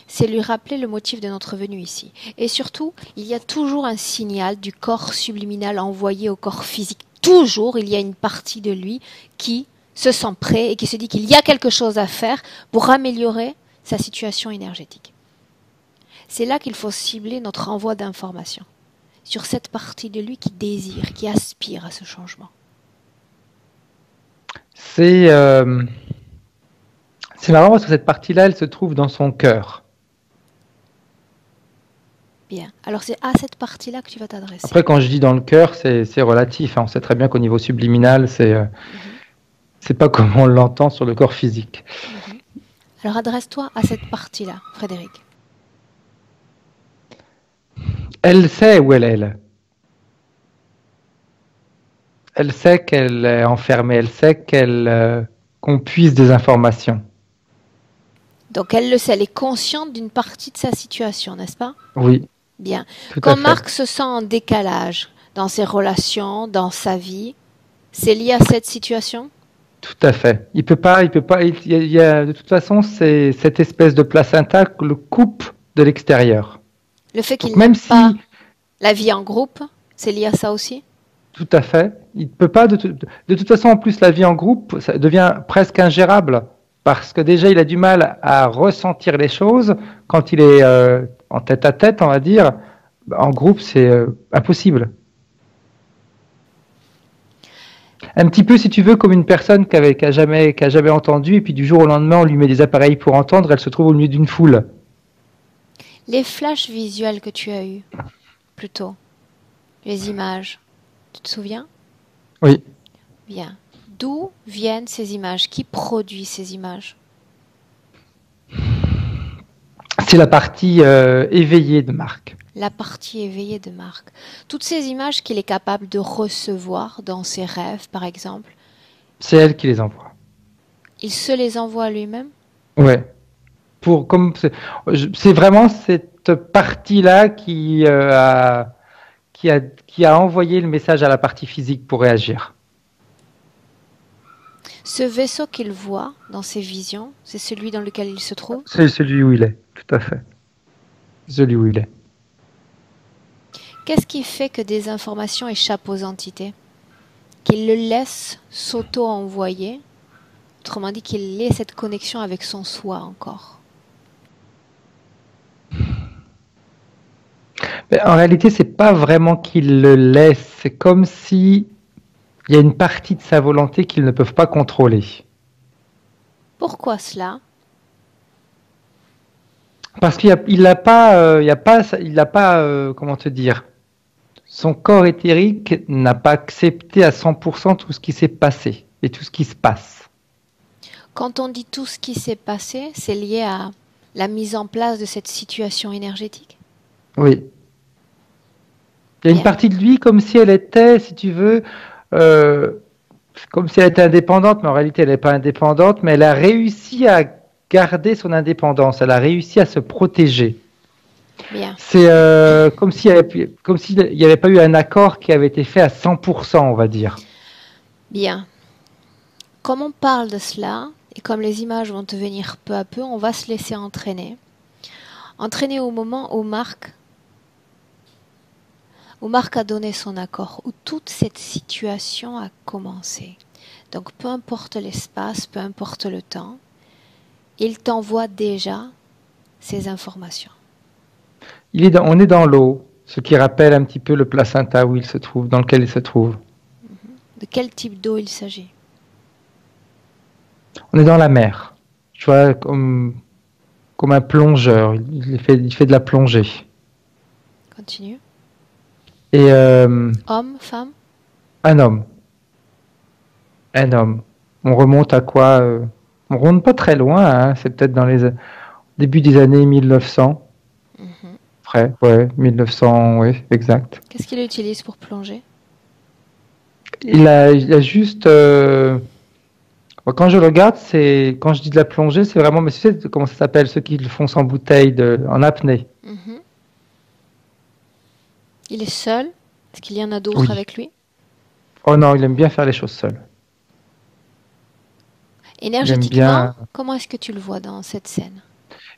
B: c'est lui rappeler le motif de notre venue ici. Et surtout, il y a toujours un signal du corps subliminal envoyé au corps physique. Toujours, il y a une partie de lui qui se sent prêt et qui se dit qu'il y a quelque chose à faire pour améliorer sa situation énergétique. C'est là qu'il faut cibler notre envoi d'informations, sur cette partie de lui qui désire, qui aspire à ce changement.
C: C'est marrant parce que cette partie-là, elle se trouve dans son cœur.
B: Bien. Alors c'est à cette partie-là que tu vas t'adresser.
C: Après, quand je dis dans le cœur, c'est relatif. Hein. On sait très bien qu'au niveau subliminal, c'est pas comme on l'entend sur le corps physique.
B: Alors adresse-toi à cette partie-là, Frédéric.
C: Elle sait où elle est. Elle sait qu'elle est enfermée. Elle sait qu'on puise des informations.
B: Donc elle le sait, elle est consciente d'une partie de sa situation, n'est-ce pas?
C: Oui.
B: Bien. Quand Marc se sent en décalage dans ses relations, dans sa vie, c'est lié à cette situation?
C: Tout à fait. Il peut pas. Il y a, de toute façon, c'est cette espèce de placenta que le coupe de l'extérieur.
B: Le fait qu'il n'aime pas la vie en groupe, c'est lié à ça aussi?
C: Tout à fait. Il peut pas. De toute façon, en plus, la vie en groupe, ça devient presque ingérable parce que déjà, il a du mal à ressentir les choses quand il est en tête à tête, on va dire. En groupe, c'est impossible. Un petit peu, si tu veux, comme une personne qui a jamais entendu, et puis du jour au lendemain, on lui met des appareils pour entendre, elle se trouve au milieu d'une foule.
B: Les flashs visuels que tu as eus, plutôt, les images, tu te souviens?
C: Oui.
B: Bien. D'où viennent ces images? Qui produit ces images?
C: C'est la partie éveillée de Marc.
B: La partie éveillée de Marc. Toutes ces images qu'il est capable de recevoir dans ses rêves, par exemple.
C: C'est elle qui les envoie.
B: Il se les envoie lui-même?
C: Ouais. C'est vraiment cette partie-là qui a envoyé le message à la partie physique pour réagir.
B: Ce vaisseau qu'il voit dans ses visions, c'est celui dans lequel il se trouve?
C: C'est celui où il est, tout à fait. Celui où il est.
B: Qu'est-ce qui fait que des informations échappent aux entités? Qu'il le laisse s'auto-envoyer? Autrement dit, qu'il ait cette connexion avec son soi encore?
C: Mais en réalité, c'est pas vraiment qu'il le laisse. C'est comme si il y a une partie de sa volonté qu'ils ne peuvent pas contrôler.
B: Pourquoi cela?
C: Parce qu'il n'a pas, comment te dire, son corps éthérique n'a pas accepté à 100% tout ce qui s'est passé et tout ce qui se passe.
B: Quand on dit tout ce qui s'est passé, c'est lié à la mise en place de cette situation énergétique?
C: Oui. Il y a une partie de lui comme si elle était, si tu veux, comme si elle était indépendante, mais en réalité elle n'est pas indépendante, mais elle a réussi à garder son indépendance, elle a réussi à se protéger.
B: Bien.
C: C'est comme s'il n'y avait pas eu un accord qui avait été fait à 100%, on va dire.
B: Bien. Comme on parle de cela, et comme les images vont te venir peu à peu, on va se laisser entraîner. Entraîner au moment où Marc a donné son accord, où toute cette situation a commencé. Donc peu importe l'espace, peu importe le temps, il t'envoie déjà ces informations.
C: On est dans l'eau, ce qui rappelle un petit peu le placenta où il se trouve, dans lequel il se trouve.
B: De quel type d'eau il s'agit?
C: On est dans la mer, tu vois, comme un plongeur, il fait de la plongée.
B: Continue.
C: Et
B: Homme, femme?
C: un homme. Un homme. On remonte à quoi on remonte pas très loin, hein, c'est peut-être dans les début des années 1900.
B: Mhm.
C: Près, ouais, 1900, oui, exact.
B: Qu'est-ce qu'il utilise pour plonger?
C: Il a juste. Quand je le regarde, quand je dis de la plongée, c'est vraiment. Mais tu sais comment ça s'appelle, ceux qui le font sans bouteille en apnée.
B: Mhm. Il est seul? Est-ce qu'il y en a d'autres
C: Oui.
B: avec lui?
C: Oh non, il aime bien faire les choses seul.
B: Énergétiquement, comment est-ce que tu le vois dans cette scène?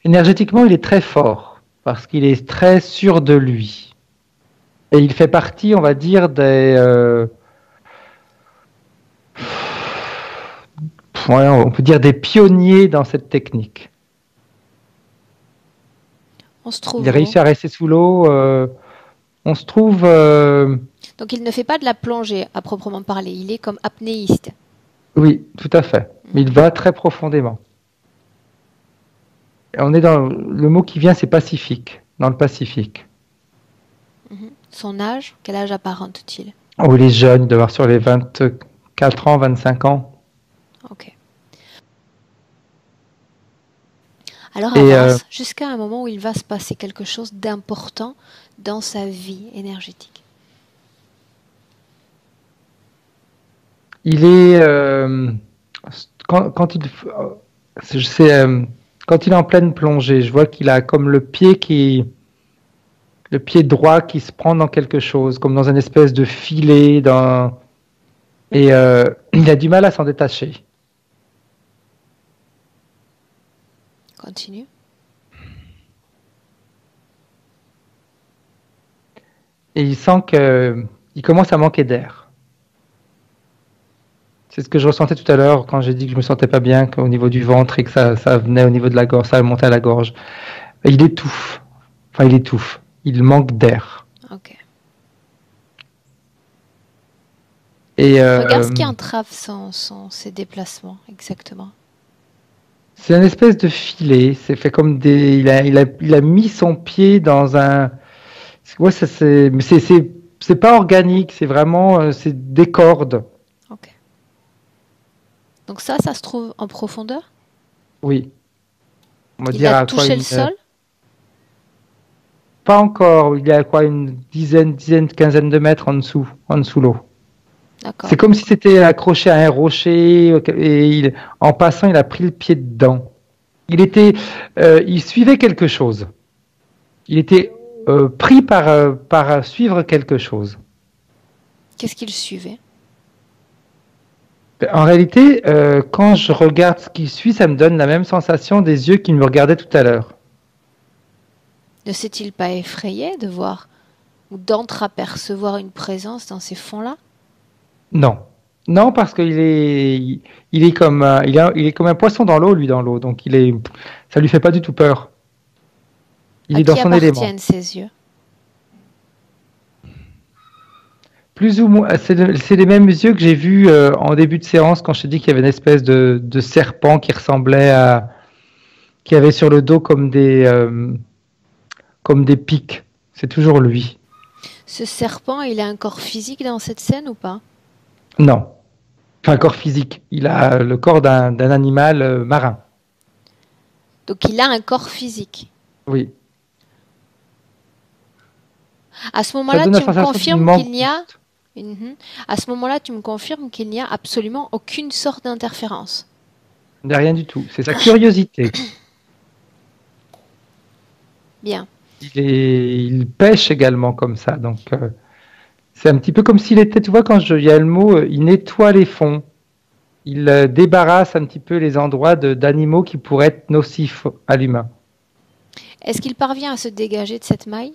C: Énergétiquement, il est très fort parce qu'il est très sûr de lui. Et il fait partie, on va dire, ouais, on peut dire des pionniers dans cette technique.
B: On se trouve
C: Il a
B: où?
C: réussi à rester sous l'eau. On se trouve.
B: Donc il ne fait pas de la plongée à proprement parler, il est comme apnéiste.
C: Oui, tout à fait. Mais il va très profondément. Et on est dans le mot qui vient, c'est Pacifique, dans le Pacifique.
B: Mhm. Son âge, quel âge apparente-t-il?
C: Oh, il est jeune, il doit avoir sur les 24 ans, 25 ans.
B: Ok. Alors
C: Et
B: avance jusqu'à un moment où il va se passer quelque chose d'important dans sa vie énergétique.
C: il est quand il quand il est en pleine plongée, je vois qu'il a comme le pied droit qui se prend dans quelque chose, comme dans une espèce de filet, et il a du mal à s'en détacher.
B: Continue.
C: Et il sent qu'il commence à manquer d'air. C'est ce que je ressentais tout à l'heure quand j'ai dit que je me sentais pas bien au niveau du ventre et que ça venait au niveau de la gorge, ça montait à la gorge. Et il étouffe. Enfin, il étouffe. Il manque d'air.
B: Ok.
C: Et
B: Regarde ce qui entrave ses déplacements, exactement.
C: c'est une espèce de filet. C'est fait comme il a mis son pied dans un. Ouais, mais c'est pas organique. C'est vraiment c'est des cordes.
B: Ok. Donc ça se trouve en profondeur?
C: Oui. On va
B: Il
C: dire
B: a
C: à quoi
B: touché le sol?
C: Pas encore. Il y a quoi une quinzaine de mètres en dessous l'eau.
B: D'accord.
C: C'est comme si c'était accroché à un rocher et en passant, il a pris le pied dedans. Il suivait quelque chose. Il était pris par suivre quelque chose.
B: Qu'est-ce qu'il suivait?
C: En réalité, quand je regarde ce qui suit, ça me donne la même sensation des yeux qui me regardaient tout à l'heure.
B: Ne s'est-il pas effrayé de voir ou d'entreapercevoir une présence dans ces fonds-là?
C: Non. Non, parce il est comme il est comme un poisson dans l'eau, lui, dans l'eau. Donc ça lui fait pas du tout peur. Il
B: À
C: est dans
B: qui
C: son élément.
B: appartiennent ces yeux?
C: Plus ou moins, c'est les mêmes yeux que j'ai vus en début de séance quand je t'ai dit qu'il y avait une espèce de serpent qui ressemblait qui avait sur le dos comme des pics. C'est toujours lui.
B: Ce serpent, il a un corps physique dans cette scène ou pas?
C: Non. Enfin, un corps physique. Il a le corps d'un animal marin.
B: Donc il a un corps physique.
C: Oui.
B: À ce moment-là, tu me confirmes qu'il n'y a...
C: Mhm.
B: À ce moment-là, tu me confirmes qu'il n'y a absolument aucune sorte d'interférence.
C: Il n'y a rien du tout. C'est sa curiosité.
B: Bien.
C: Il pêche également comme ça. Donc, c'est un petit peu comme s'il était, tu vois, il y a le mot, il nettoie les fonds. Il débarrasse un petit peu les endroits d'animaux qui pourraient être nocifs à l'humain.
B: Est-ce qu'il parvient à se dégager de cette maille?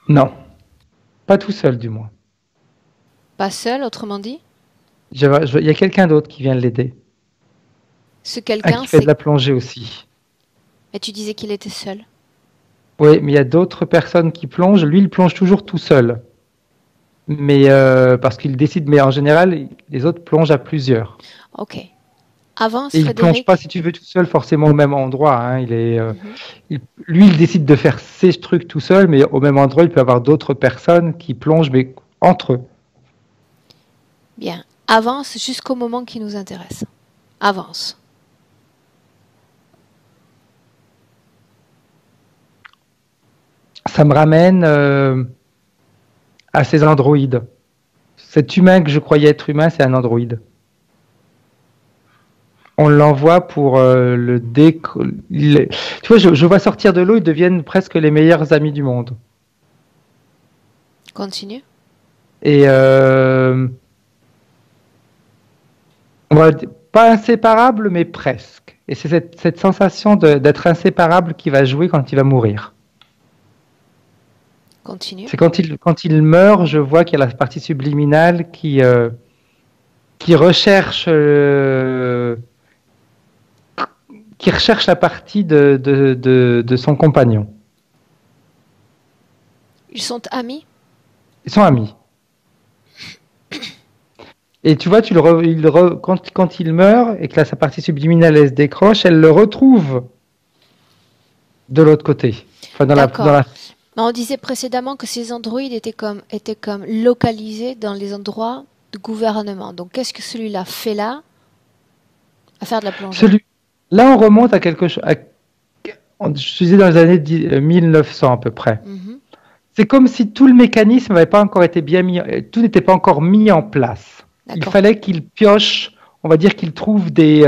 C: Non. Pas tout seul, du moins.
B: Pas seul, autrement dit?
C: Il y a quelqu'un d'autre qui vient l'aider.
B: Ce quelqu'un,
C: qui fait de la plongée aussi.
B: Mais tu disais qu'il était seul.
C: Oui, mais il y a d'autres personnes qui plongent. Lui, il plonge toujours tout seul. Mais parce qu'il décide, mais en général, les autres plongent à plusieurs.
B: Ok. Avance,
C: Et il plonge
B: Frédéric.
C: pas, si tu veux, tout seul forcément au même endroit. Hein.
B: Mhm.
C: Lui, il décide de faire ses trucs tout seul, mais au même endroit, il peut y avoir d'autres personnes qui plongent, mais entre eux.
B: Bien. Avance jusqu'au moment qui nous intéresse. Avance.
C: Ça me ramène à ces androïdes. Cet humain que je croyais être humain, c'est un androïde. On l'envoie pour le déco... Tu vois, je vois sortir de l'eau, ils deviennent presque les meilleurs amis du monde.
B: Continue.
C: Et on va dire, pas inséparables, mais presque. Et c'est cette sensation d'être inséparable qui va jouer quand il va mourir.
B: Continue.
C: C'est quand il meurt, je vois qu'il y a la partie subliminale qui recherche la partie de son compagnon.
B: Ils sont amis.
C: Ils sont amis. Et tu vois, quand il meurt et que là, sa partie subliminale elle se décroche, elle le retrouve de l'autre côté. Enfin,
B: D'accord. Mais on disait précédemment que ces androïdes étaient comme localisés dans les endroits de gouvernement. Donc qu'est-ce que celui-là fait là? À faire de la plongée.
C: Là, on remonte à quelque chose. Je disais dans les années 1900 à peu près.
B: Mhm.
C: C'est comme si tout le mécanisme n'avait pas encore été bien mis, tout n'était pas encore mis en place. Il fallait qu'il pioche, on va dire qu'il trouve des.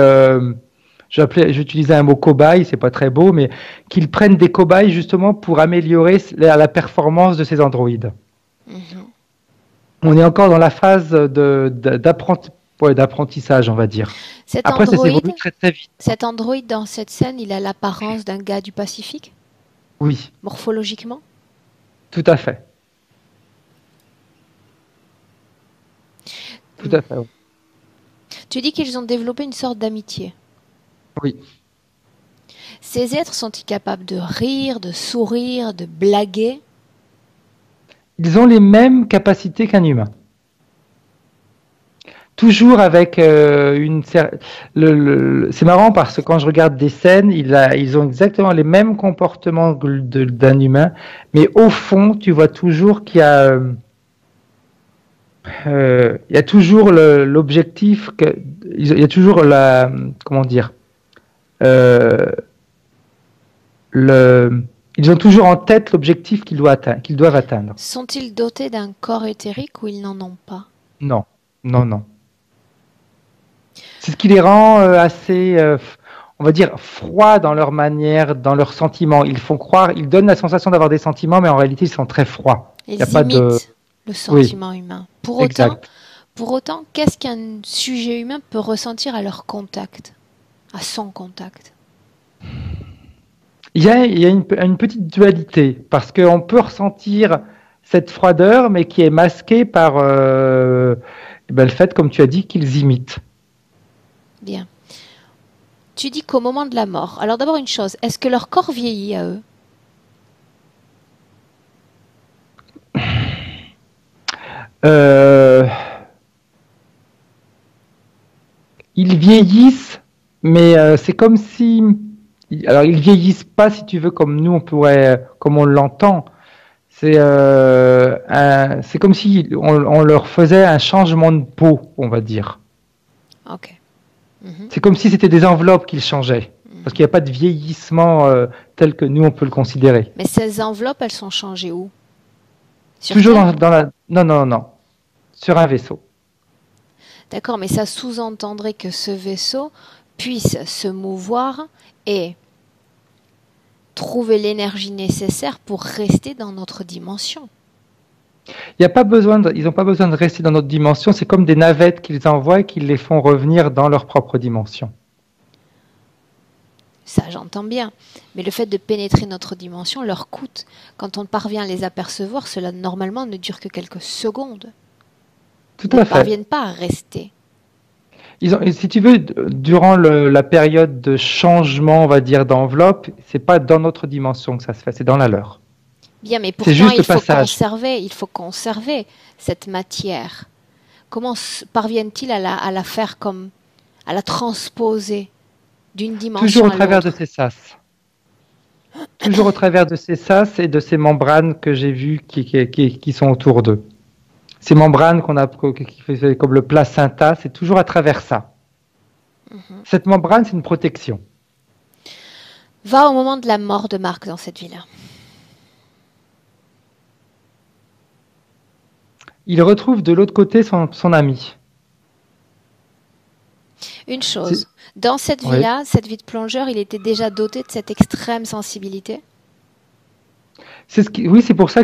C: J'utilisais un mot cobaye, c'est pas très beau, mais qu'ils prennent des cobayes justement pour améliorer la performance de ces androïdes.
B: Mhm.
C: On est encore dans la phase d'apprentissage, on va dire. Après, ça s'évolue très très vite.
B: Cet androïde dans cette scène, il a l'apparence d'un gars du Pacifique?
C: Oui.
B: Morphologiquement?
C: Tout à fait. Tout à fait. Oui.
B: Tu dis qu'ils ont développé une sorte d'amitié.
C: Oui.
B: Ces êtres sont-ils capables de rire, de sourire, de blaguer?
C: Ils ont les mêmes capacités qu'un humain. Toujours avec c'est marrant parce que quand je regarde des scènes, ils ont exactement les mêmes comportements d'un humain, mais au fond, tu vois toujours qu'il y a toujours l'objectif, il y a toujours comment dire, ils ont toujours en tête l'objectif qu'ils doivent atteindre.
B: Sont-ils dotés d'un corps éthérique ou ils n'en ont pas?
C: Non, non, non. C'est ce qui les rend assez, on va dire, froids dans leur manière, dans leurs sentiments. Ils donnent la sensation d'avoir des sentiments, mais en réalité, ils sont très froids.
B: Ils imitent le sentiment humain. Pour autant, qu'est-ce qu'un sujet humain peut ressentir à leur contact, à son contact?
C: Il y a une petite dualité, parce qu'on peut ressentir cette froideur, mais qui est masquée par le fait, comme tu as dit, qu'ils imitent.
B: Bien. Tu dis qu'au moment de la mort. Alors d'abord une chose, est-ce que leur corps vieillit à eux?
C: Ils vieillissent, mais c'est comme si... Alors ils vieillissent pas, si tu veux, comme nous, comme on l'entend. C'est comme si on leur faisait un changement de peau, on va dire.
B: Ok.
C: C'est comme si c'était des enveloppes qu'ils changeaient. Parce qu'il n'y a pas de vieillissement tel que nous, on peut le considérer.
B: Mais ces enveloppes, elles sont changées où?
C: Toujours dans la... Non. Sur un vaisseau.
B: D'accord, mais ça sous-entendrait que ce vaisseau puisse se mouvoir et trouver l'énergie nécessaire pour rester dans notre dimension.
C: Ils n'ont pas besoin de rester dans notre dimension. C'est comme des navettes qu'ils envoient et qu'ils les font revenir dans leur propre dimension.
B: Ça, j'entends bien. Mais le fait de pénétrer notre dimension leur coûte. Quand on parvient à les apercevoir, cela normalement ne dure que quelques secondes.
C: Tout à fait. Ils ne
B: parviennent pas à rester.
C: Si tu veux, durant la période de changement, on va dire, d'enveloppe, c'est pas dans notre dimension que ça se fait, c'est dans la leur.
B: Bien, mais pourtant, il faut conserver cette matière. Comment parviennent-ils à la faire comme à la transposer d'une dimension
C: Toujours au
B: à
C: travers de
B: l'autre.
C: ses sas. Toujours au travers de ces sas et de ces membranes que j'ai vues qui sont autour d'eux. Ces membranes qui faisaient comme le placenta, c'est toujours à travers ça. Cette membrane, c'est une protection.
B: Va au moment de la mort de Marc dans cette vie-là.
C: Il retrouve de l'autre côté son ami.
B: Une chose, dans cette
C: Oui.
B: vie-là, cette vie de plongeur, il était déjà doté de cette extrême sensibilité.
C: Oui, c'est pour ça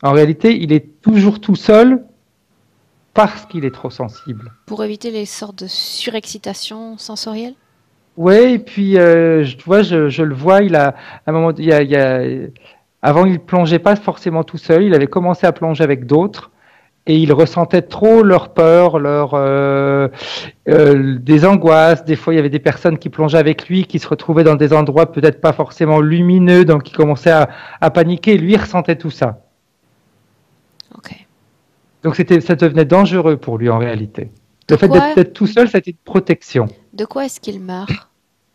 C: en réalité, il est toujours tout seul parce qu'il est trop sensible.
B: Pour éviter les sortes de surexcitation sensorielle.
C: Oui, et puis, tu vois, je le vois, à un moment, avant, il plongeait pas forcément tout seul, il avait commencé à plonger avec d'autres, et il ressentait trop leur peur, des angoisses. Des fois, il y avait des personnes qui plongeaient avec lui, qui se retrouvaient dans des endroits peut-être pas forcément lumineux, donc il commençait à paniquer. Lui, il ressentait tout ça.
B: Ok.
C: Donc, ça devenait dangereux pour lui en réalité. Le fait
B: quoi
C: d'être tout seul, c'était une protection.
B: De quoi est-ce qu'il meurt?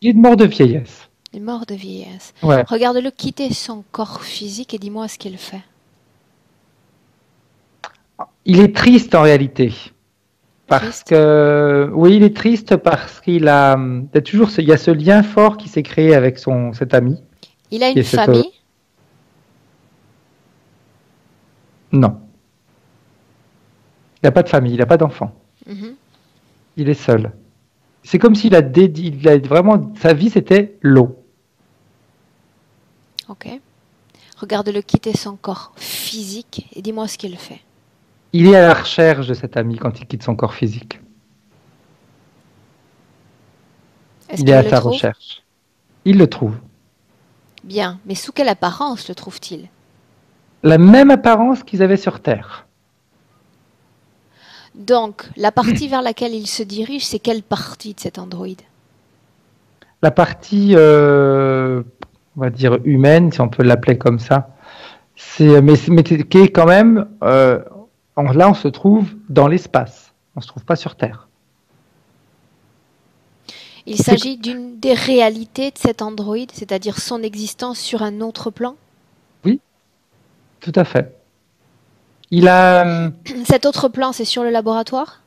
C: Il est mort de vieillesse.
B: Il est mort de vieillesse.
C: Ouais.
B: Regarde-le quitter son corps physique et dis-moi ce qu'il fait.
C: Il est triste en réalité. Parce que, oui, il est triste parce il y a ce lien fort qui s'est créé avec cet ami.
B: Il a une famille?
C: Non. Il n'a pas de famille, il n'a pas d'enfant. Il est seul. C'est comme s'il a vraiment, sa vie c'était l'eau.
B: Ok. Regarde-le quitter son corps physique et dis-moi ce qu'il fait.
C: Il est à la recherche de cet ami quand il quitte son corps physique. Il est à sa recherche. Il le trouve.
B: Bien, mais sous quelle apparence le trouve-t-il?
C: La même apparence qu'ils avaient sur Terre.
B: Donc, la partie vers laquelle il se dirige, c'est quelle partie de cet androïde?
C: La partie, on va dire humaine, si on peut l'appeler comme ça. Mais qui est quand même, là on se trouve dans l'espace. On ne se trouve pas sur Terre.
B: Il s'agit d'une des réalités de cet androïde, c'est-à-dire son existence sur un autre plan?
C: Oui, tout à fait. Il a...
B: Cet autre plan, c'est sur le laboratoire?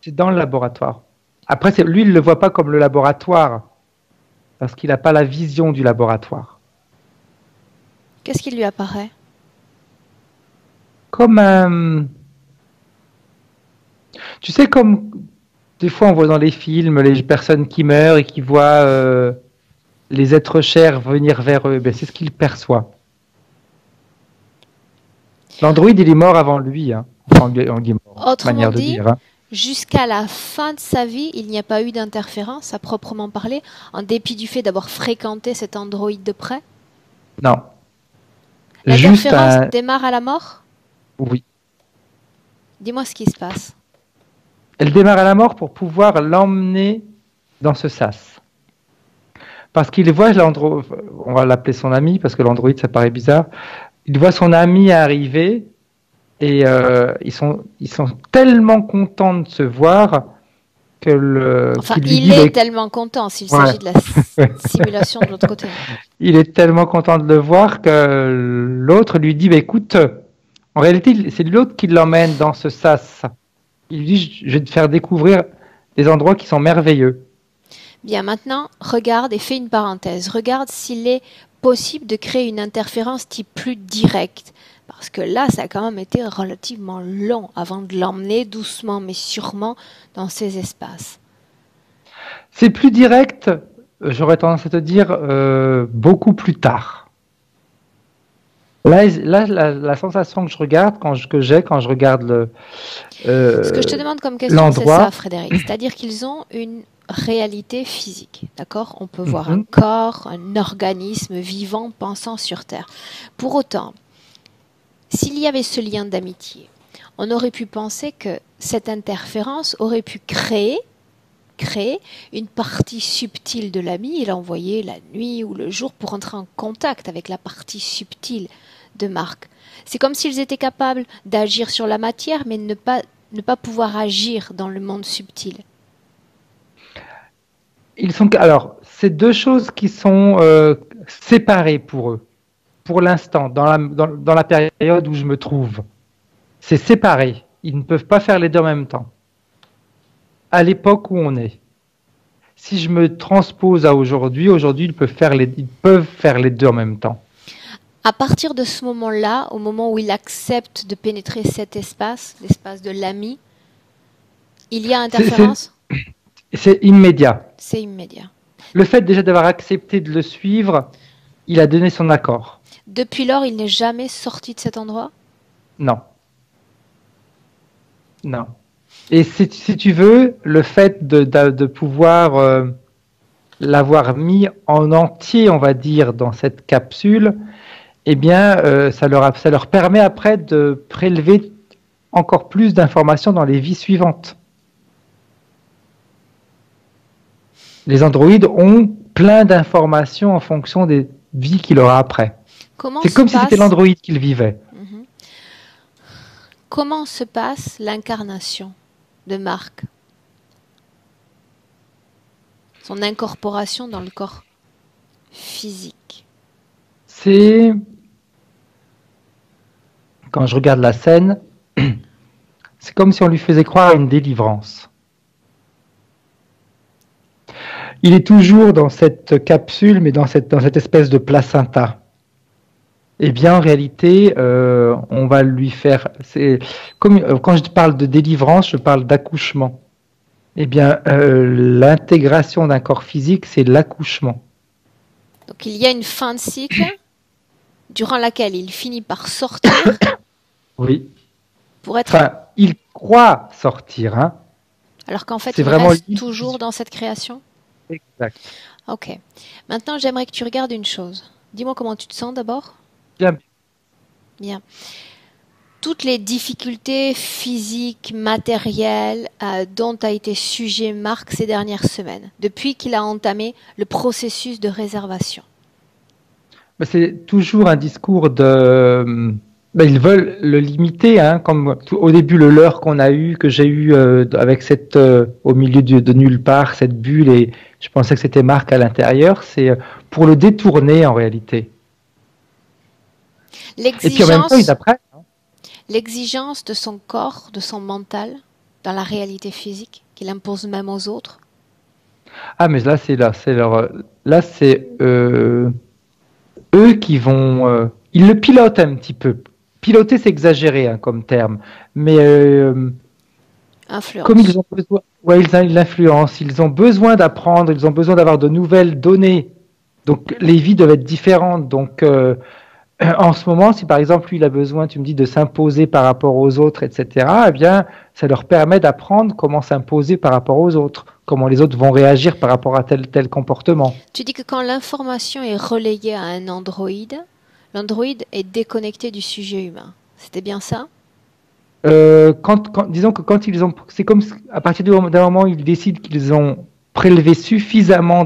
C: C'est dans le laboratoire. Après, lui, il ne le voit pas comme le laboratoire, parce qu'il n'a pas la vision du laboratoire.
B: Qu'est-ce qui lui apparaît?
C: Comme un... Tu sais, comme des fois on voit dans les films les personnes qui meurent et qui voient les êtres chers venir vers eux, c'est ce qu'il perçoit. L'androïde, il est mort avant lui, hein.
B: Autrement dit, jusqu'à la fin de sa vie, il n'y a pas eu d'interférence à proprement parler, en dépit du fait d'avoir fréquenté cet androïde de près?
C: Non.
B: L'interférence démarre à la mort?
C: Oui.
B: Dis-moi ce qui se passe.
C: Elle démarre à la mort pour pouvoir l'emmener dans ce sas. Parce qu'il voit on va l'appeler son ami, parce que l'androïde, ça paraît bizarre. Il voit son ami arriver et ils sont tellement contents de se voir que
B: il est tellement content s'il s'agit de la simulation de l'autre côté.
C: Il est tellement content de le voir que l'autre lui dit écoute, en réalité, c'est l'autre qui l'emmène dans ce sas. Il lui dit je vais te faire découvrir des endroits qui sont merveilleux.
B: Bien, maintenant, regarde et fais une parenthèse. Regarde s'il est possible de créer une interférence type plus directe. Parce que là, ça a quand même été relativement long avant de l'emmener doucement mais sûrement dans ces espaces.
C: C'est plus direct, j'aurais tendance à te dire, beaucoup plus tard. Là la sensation que je regarde, quand je regarde
B: ce que je te demande comme question, c'est ça, Frédéric. C'est-à-dire qu'ils ont une réalité physique, d'accord? On peut voir un corps, un organisme vivant, pensant sur Terre. Pour autant, s'il y avait ce lien d'amitié, on aurait pu penser que cette interférence aurait pu créer une partie subtile de l'ami et l'envoyer la nuit ou le jour pour entrer en contact avec la partie subtile de Marc. C'est comme s'ils étaient capables d'agir sur la matière, mais ne pas pouvoir agir dans le monde subtil.
C: Alors, c'est deux choses qui sont séparées pour eux, pour l'instant, dans la période où je me trouve. C'est séparé. Ils ne peuvent pas faire les deux en même temps. À l'époque où on est. Si je me transpose à aujourd'hui, ils peuvent faire les deux en même temps.
B: À partir de ce moment-là, au moment où il accepte de pénétrer cet espace, l'espace de l'ami, il y a interférence?
C: C'est immédiat.
B: C'est immédiat.
C: Le fait déjà d'avoir accepté de le suivre, il a donné son accord.
B: Depuis lors, il n'est jamais sorti de cet endroit?
C: Non. Non. Et si tu veux, le fait de pouvoir l'avoir mis en entier, on va dire, dans cette capsule, eh bien, ça leur permet après de prélever encore plus d'informations dans les vies suivantes. Les androïdes ont plein d'informations en fonction des vies qu'il aura après. C'est comme si c'était l'androïde qu'il vivait.
B: Comment se passe l'incarnation de Marc? Son incorporation dans le corps physique.
C: C'est... Quand je regarde la scène, c'est comme si on lui faisait croire à une délivrance. Il est toujours dans cette capsule, mais dans cette espèce de placenta. Eh bien, en réalité, on va lui faire... quand je parle de délivrance, je parle d'accouchement. Eh bien, l'intégration d'un corps physique, c'est l'accouchement.
B: Donc, il y a une fin de cycle durant laquelle il finit par sortir.
C: Oui.
B: Pour être...
C: Enfin, il croit sortir. Hein.
B: Alors qu'en fait, il reste toujours dans cette création?
C: Exact.
B: Ok. Maintenant, j'aimerais que tu regardes une chose. Dis-moi comment tu te sens d'abord.
C: Bien.
B: Bien. Toutes les difficultés physiques, matérielles dont a été sujet Marc ces dernières semaines, depuis qu'il a entamé le processus de réservation.
C: C'est toujours un discours de... ils veulent le limiter, hein, comme au début le leurre qu'on a eu, que j'ai eu avec cette au milieu de nulle part, cette bulle, et je pensais que c'était Marc à l'intérieur, c'est pour le détourner en réalité. Et puis en même temps, ils apprennent.
B: L'exigence de son corps, de son mental, dans la réalité physique, qu'il impose même aux autres.
C: Ah, mais là, c'est eux qui vont... ils le pilotent un petit peu. Piloter, c'est exagéré hein, comme terme. Mais
B: influence.
C: Comme ils ont besoin... Ouais, ils l'influencent. Ils ont besoin d'apprendre, ils ont besoin d'avoir de nouvelles données. Donc, les vies doivent être différentes. Donc... en ce moment, si par exemple lui il a besoin, tu me dis, de s'imposer par rapport aux autres, etc., eh bien, ça leur permet d'apprendre comment s'imposer par rapport aux autres, comment les autres vont réagir par rapport à tel comportement.
B: Tu dis que quand l'information est relayée à un androïde, l'androïde est déconnecté du sujet humain. C'était bien ça?
C: Disons que quand ils ont, c'est comme à partir d'un moment où ils décident qu'ils ont prélevé suffisamment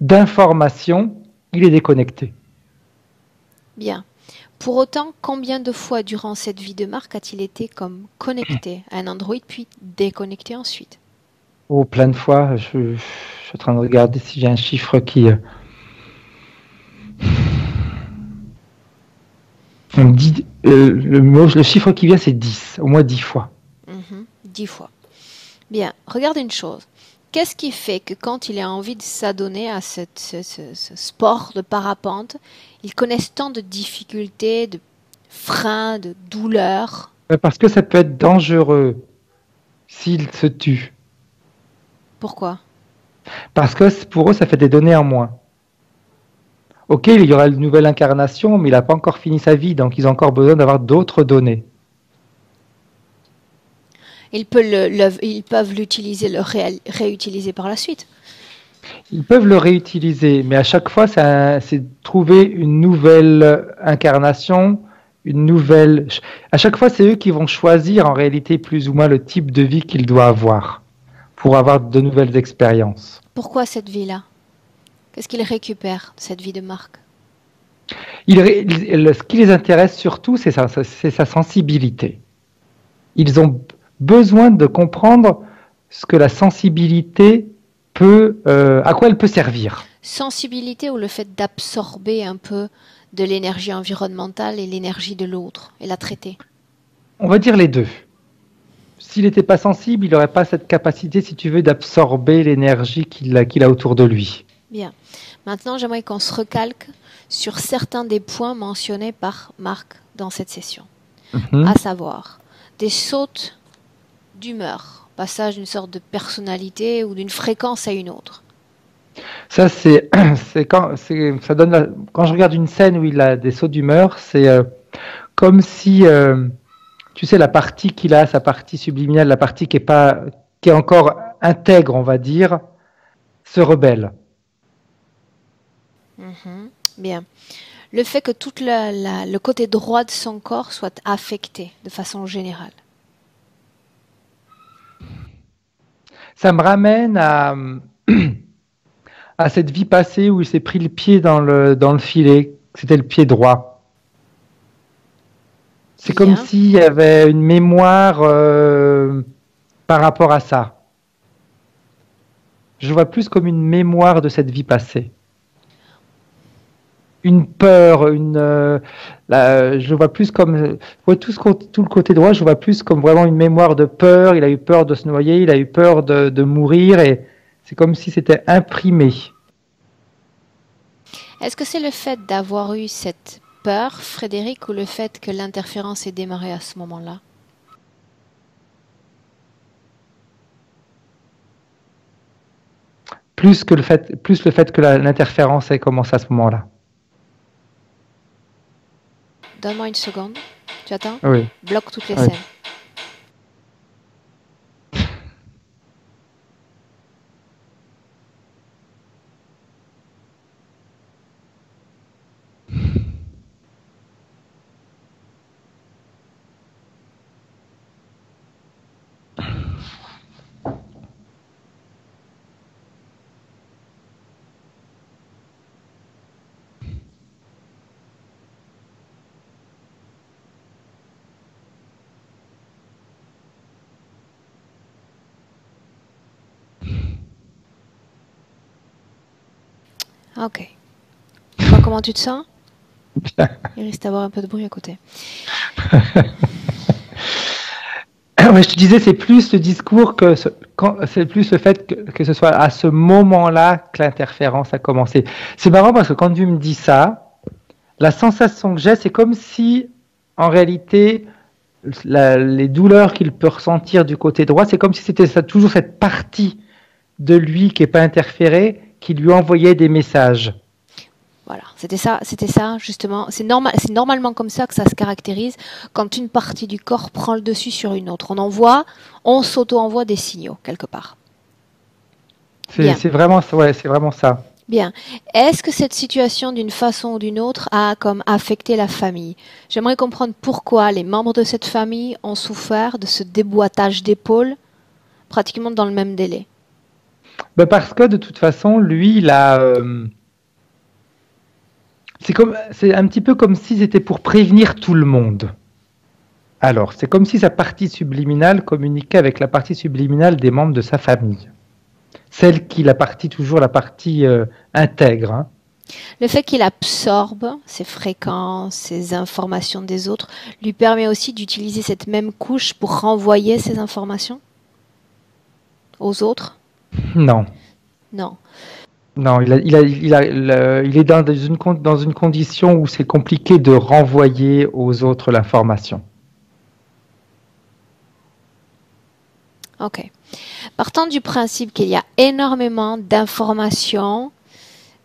C: d'informations, il est déconnecté.
B: Bien. Pour autant, combien de fois durant cette vie de Marc a-t-il été comme connecté à un androïde puis déconnecté ensuite?
C: Oh, plein de fois. Je suis en train de regarder si j'ai un chiffre qui... On me dit, le chiffre qui vient, c'est 10. Au moins 10 fois.
B: 10 fois. Bien. Regarde une chose. Qu'est-ce qui fait que quand il a envie de s'adonner à ce sport de parapente, il connaisse tant de difficultés, de freins, de douleurs?
C: Parce que ça peut être dangereux s'il se tue.
B: Pourquoi?
C: Parce que pour eux, ça fait des données en moins. Ok, il y aura une nouvelle incarnation, mais il n'a pas encore fini sa vie, donc ils ont encore besoin d'avoir d'autres données.
B: Ils peuvent l'utiliser, le réutiliser par la suite.
C: Ils peuvent le réutiliser, mais à chaque fois, c'est trouver une nouvelle incarnation, à chaque fois, c'est eux qui vont choisir en réalité plus ou moins le type de vie qu'il doit avoir pour avoir de nouvelles expériences.
B: Pourquoi cette vie-là? Qu'est-ce qu'ils récupèrent de cette vie de Marc?
C: Ce qui les intéresse surtout, c'est sa sensibilité. Ils ont besoin de comprendre ce que la sensibilité à quoi elle peut servir?
B: Sensibilité ou le fait d'absorber un peu de l'énergie environnementale et l'énergie de l'autre et la traiter?
C: On va dire les deux. S'il n'était pas sensible, il n'aurait pas cette capacité, si tu veux, d'absorber l'énergie qu'il a autour de lui.
B: Bien. Maintenant, j'aimerais qu'on se recalque sur certains des points mentionnés par Marc dans cette session.
C: Mhm.
B: À savoir, des sautes d'humeur, passage d'une sorte de personnalité ou d'une fréquence à une autre.
C: Ça, ça donne quand je regarde une scène où il a des sauts d'humeur, c'est comme si, tu sais, la partie qu'il a, sa partie subliminale, la partie qui est encore intègre, on va dire, se rebelle.
B: Mhm. Bien. Le fait que tout le côté droit de son corps soit affecté de façon générale.
C: Ça me ramène à cette vie passée où il s'est pris le pied dans le filet. C'était le pied droit. C'est
B: Bien.
C: comme s'il y avait une mémoire par rapport à ça. Je vois plus comme une mémoire de cette vie passée. Une peur, je vois plus comme, ouais, tout le côté droit, je vois plus comme vraiment une mémoire de peur. Il a eu peur de se noyer, il a eu peur de mourir, et c'est comme si c'était imprimé.
B: Est-ce que c'est le fait d'avoir eu cette peur, Frédéric, ou le fait que l'interférence ait démarré à ce moment-là?
C: Plus le fait que l'interférence ait commencé à ce moment-là.
B: Donne-moi une seconde. Tu attends?
C: Oui.
B: Bloque toutes les
C: Oui.
B: scènes. Ok. Dis-moi comment tu te sens? Il risque d'avoir un peu de bruit à côté.
C: Ouais, je te disais, c'est plus le discours c'est plus le fait que ce soit à ce moment-là que l'interférence a commencé. C'est marrant parce que quand tu me dis ça, la sensation que j'ai, c'est comme si, en réalité, les douleurs qu'il peut ressentir du côté droit, c'est comme si c'était toujours cette partie de lui qui n'est pas interférée, qui lui envoyait des messages.
B: Voilà, c'était ça justement. C'est normalement comme ça que ça se caractérise quand une partie du corps prend le dessus sur une autre. On s'auto-envoie des signaux quelque part.
C: C'est vraiment ça.
B: Bien. Est-ce que cette situation, d'une façon ou d'une autre, a comme affecté la famille? J'aimerais comprendre pourquoi les membres de cette famille ont souffert de ce déboîtage d'épaule pratiquement dans le même délai.
C: Ben parce que de toute façon, lui, il a... c'est un petit peu comme si c'était pour prévenir tout le monde. Alors, c'est comme si sa partie subliminale communiquait avec la partie subliminale des membres de sa famille. Celle qui toujours la partie intègre. Hein.
B: Le fait qu'il absorbe ces fréquences, ces informations des autres, lui permet aussi d'utiliser cette même couche pour renvoyer ces informations aux autres?
C: Non.
B: Non.
C: Non, il est dans une condition où c'est compliqué de renvoyer aux autres l'information.
B: Ok. Partant du principe qu'il y a énormément d'informations,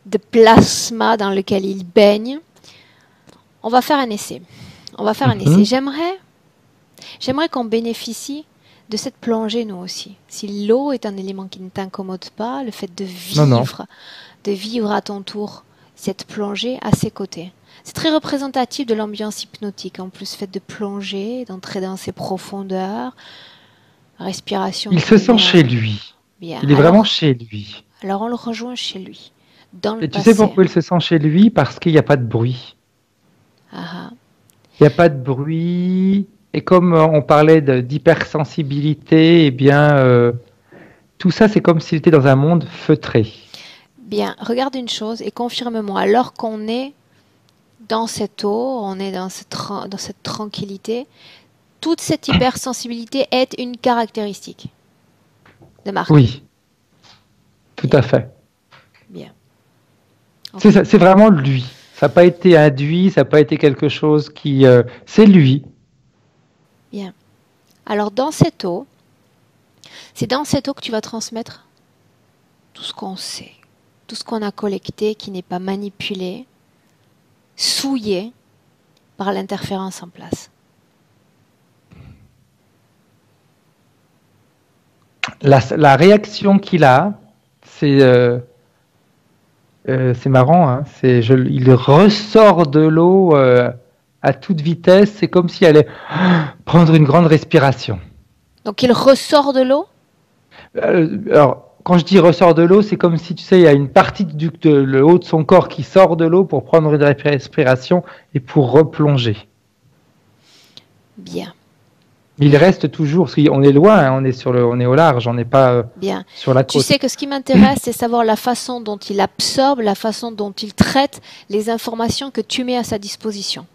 B: de plasma dans lequel il baigne, on va faire un essai. J'aimerais qu'on bénéficie de cette plongée nous aussi. Si l'eau est un élément qui ne t'incommode pas, le fait de vivre à ton tour cette plongée à ses côtés. C'est très représentatif de l'ambiance hypnotique. En plus, le fait de plonger, d'entrer dans ses profondeurs, respiration.
C: Il se sent chez lui.
B: Bien.
C: Il est vraiment chez lui.
B: Alors on le rejoint chez lui. Dans le
C: Et
B: passé.
C: tu sais pourquoi il se sent chez lui? Parce qu'il n'y a pas de bruit.
B: Ah.
C: Il n'y a pas de bruit. Et comme on parlait d'hypersensibilité, eh bien, tout ça, c'est comme s'il était dans un monde feutré.
B: Bien, regarde une chose et confirme-moi. Alors qu'on est dans cette eau, on est dans cette tranquillité, toute cette hypersensibilité est une caractéristique de Marc.
C: Oui, tout à fait.
B: Bien.
C: C'est ça, c'est vraiment lui. Ça n'a pas été induit, ça n'a pas été quelque chose qui... c'est lui.
B: Bien. Alors dans cette eau, c'est dans cette eau que tu vas transmettre tout ce qu'on sait, tout ce qu'on a collecté qui n'est pas manipulé, souillé par l'interférence en place.
C: La réaction qu'il a, c'est marrant, hein, il ressort de l'eau à toute vitesse, c'est comme s'il allait prendre une grande respiration.
B: Donc il ressort de l'eau?
C: Alors, quand je dis ressort de l'eau, c'est comme si, tu sais, il y a une partie de le haut de son corps qui sort de l'eau pour prendre une respiration et pour replonger.
B: Bien.
C: Il reste toujours, parce qu'on est loin, hein, on est au large, on n'est pas
B: Bien.
C: sur la côte.
B: Tu sais que ce qui m'intéresse, c'est savoir la façon dont il absorbe, la façon dont il traite les informations que tu mets à sa disposition.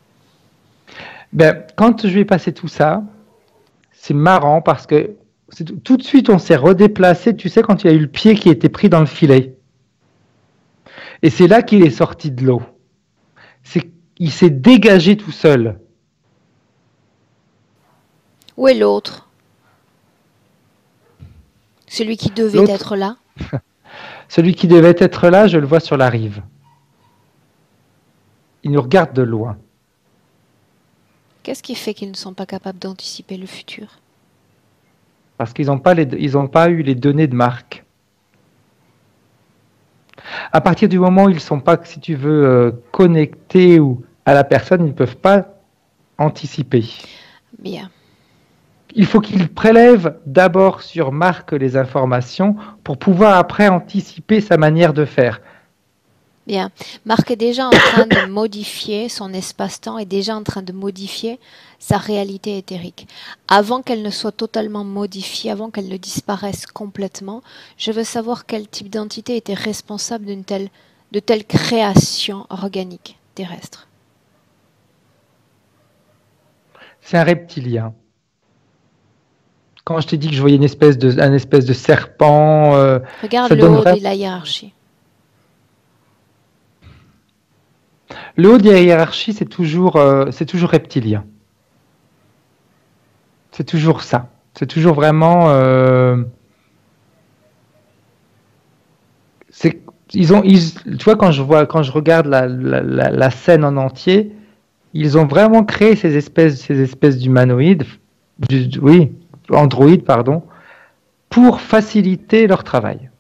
C: Ben, quand je vais passer tout ça, c'est marrant parce que tout de suite on s'est redéplacé, tu sais, quand il y a eu le pied qui était pris dans le filet. Et c'est là qu'il est sorti de l'eau. Il s'est dégagé tout seul.
B: Où est l'autre? Celui qui devait être là?
C: Celui qui devait être là, je le vois sur la rive. Il nous regarde de loin.
B: Qu'est-ce qui fait qu'ils ne sont pas capables d'anticiper le futur?
C: Parce qu'ils n'ont pas eu les données de Marc. À partir du moment où ils ne sont pas, si tu veux, connectés à la personne, ils ne peuvent pas anticiper.
B: Bien.
C: Il faut qu'ils prélèvent d'abord sur Marc les informations pour pouvoir après anticiper sa manière de faire.
B: Bien. Marc est déjà en train de modifier son espace-temps, est déjà en train de modifier sa réalité éthérique. Avant qu'elle ne soit totalement modifiée, avant qu'elle ne disparaisse complètement, je veux savoir quel type d'entité était responsable de telle création organique terrestre.
C: C'est un reptilien. Quand je t'ai dit que je voyais un espèce de serpent...
B: Regarde le haut de la hiérarchie.
C: Le haut de la hiérarchie, c'est toujours reptilien. C'est toujours ça. C'est toujours vraiment... tu vois, quand je regarde la scène en entier, ils ont vraiment créé ces espèces d'humanoïdes, androïdes, pardon, pour faciliter leur travail.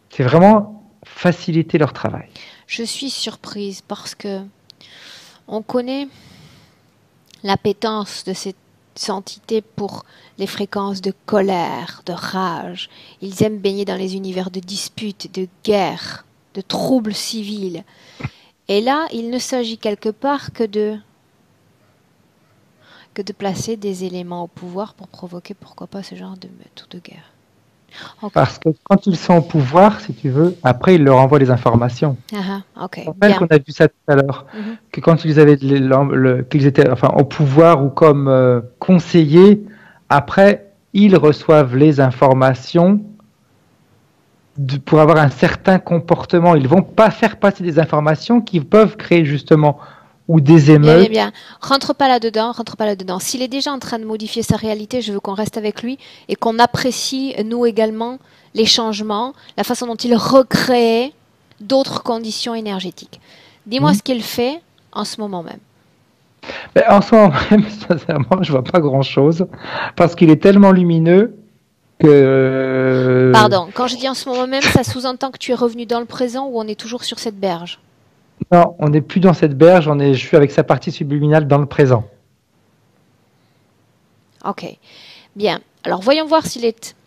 C: C'est vraiment faciliter leur travail.
B: Je suis surprise parce que on connaît l'appétence de cette entité pour les fréquences de colère, de rage. Ils aiment baigner dans les univers de disputes, de guerres, de troubles civils. Et là, il ne s'agit quelque part que de placer des éléments au pouvoir pour provoquer, pourquoi pas, ce genre de meute ou de guerre. Okay.
C: Parce que quand ils sont au pouvoir, si tu veux, après ils leur envoient les informations.
B: Okay.
C: On a vu ça tout à l'heure, que quand ils avaient qu'ils étaient au pouvoir ou comme conseillers, après ils reçoivent les informations pour avoir un certain comportement. Ils vont pas faire passer des informations qui peuvent créer justement ou des émeutes.
B: Bien. Rentre pas là-dedans. S'il est déjà en train de modifier sa réalité, je veux qu'on reste avec lui et qu'on apprécie, nous également, les changements, la façon dont il recrée d'autres conditions énergétiques. Dis-moi ce qu'il fait en ce moment même.
C: En ce moment même, sincèrement, je vois pas grand-chose parce qu'il est tellement lumineux que...
B: Pardon, quand je dis en ce moment même, ça sous-entend que tu es revenu dans le présent ou on est toujours sur cette berge?
C: Non, on n'est plus dans cette berge, je suis avec sa partie subliminale dans le présent.
B: Ok, bien. Alors voyons voir s'il est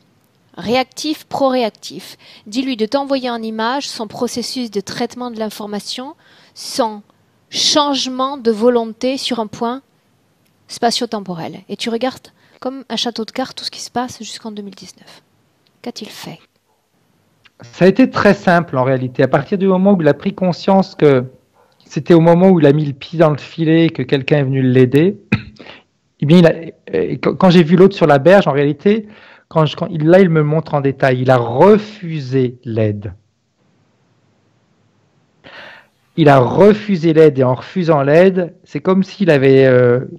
B: réactif, pro-réactif. Dis-lui de t'envoyer en image son processus de traitement de l'information, son changement de volonté sur un point spatio-temporel. Et tu regardes comme un château de cartes tout ce qui se passe jusqu'en 2019. Qu'a-t-il fait?
C: Ça a été très simple en réalité. À partir du moment où il a pris conscience que c'était au moment où il a mis le pied dans le filet que quelqu'un est venu l'aider, eh bien, quand j'ai vu l'autre sur la berge, en réalité, là, il me montre en détail, il a refusé l'aide. Il a refusé l'aide et en refusant l'aide, c'est comme s'il avait,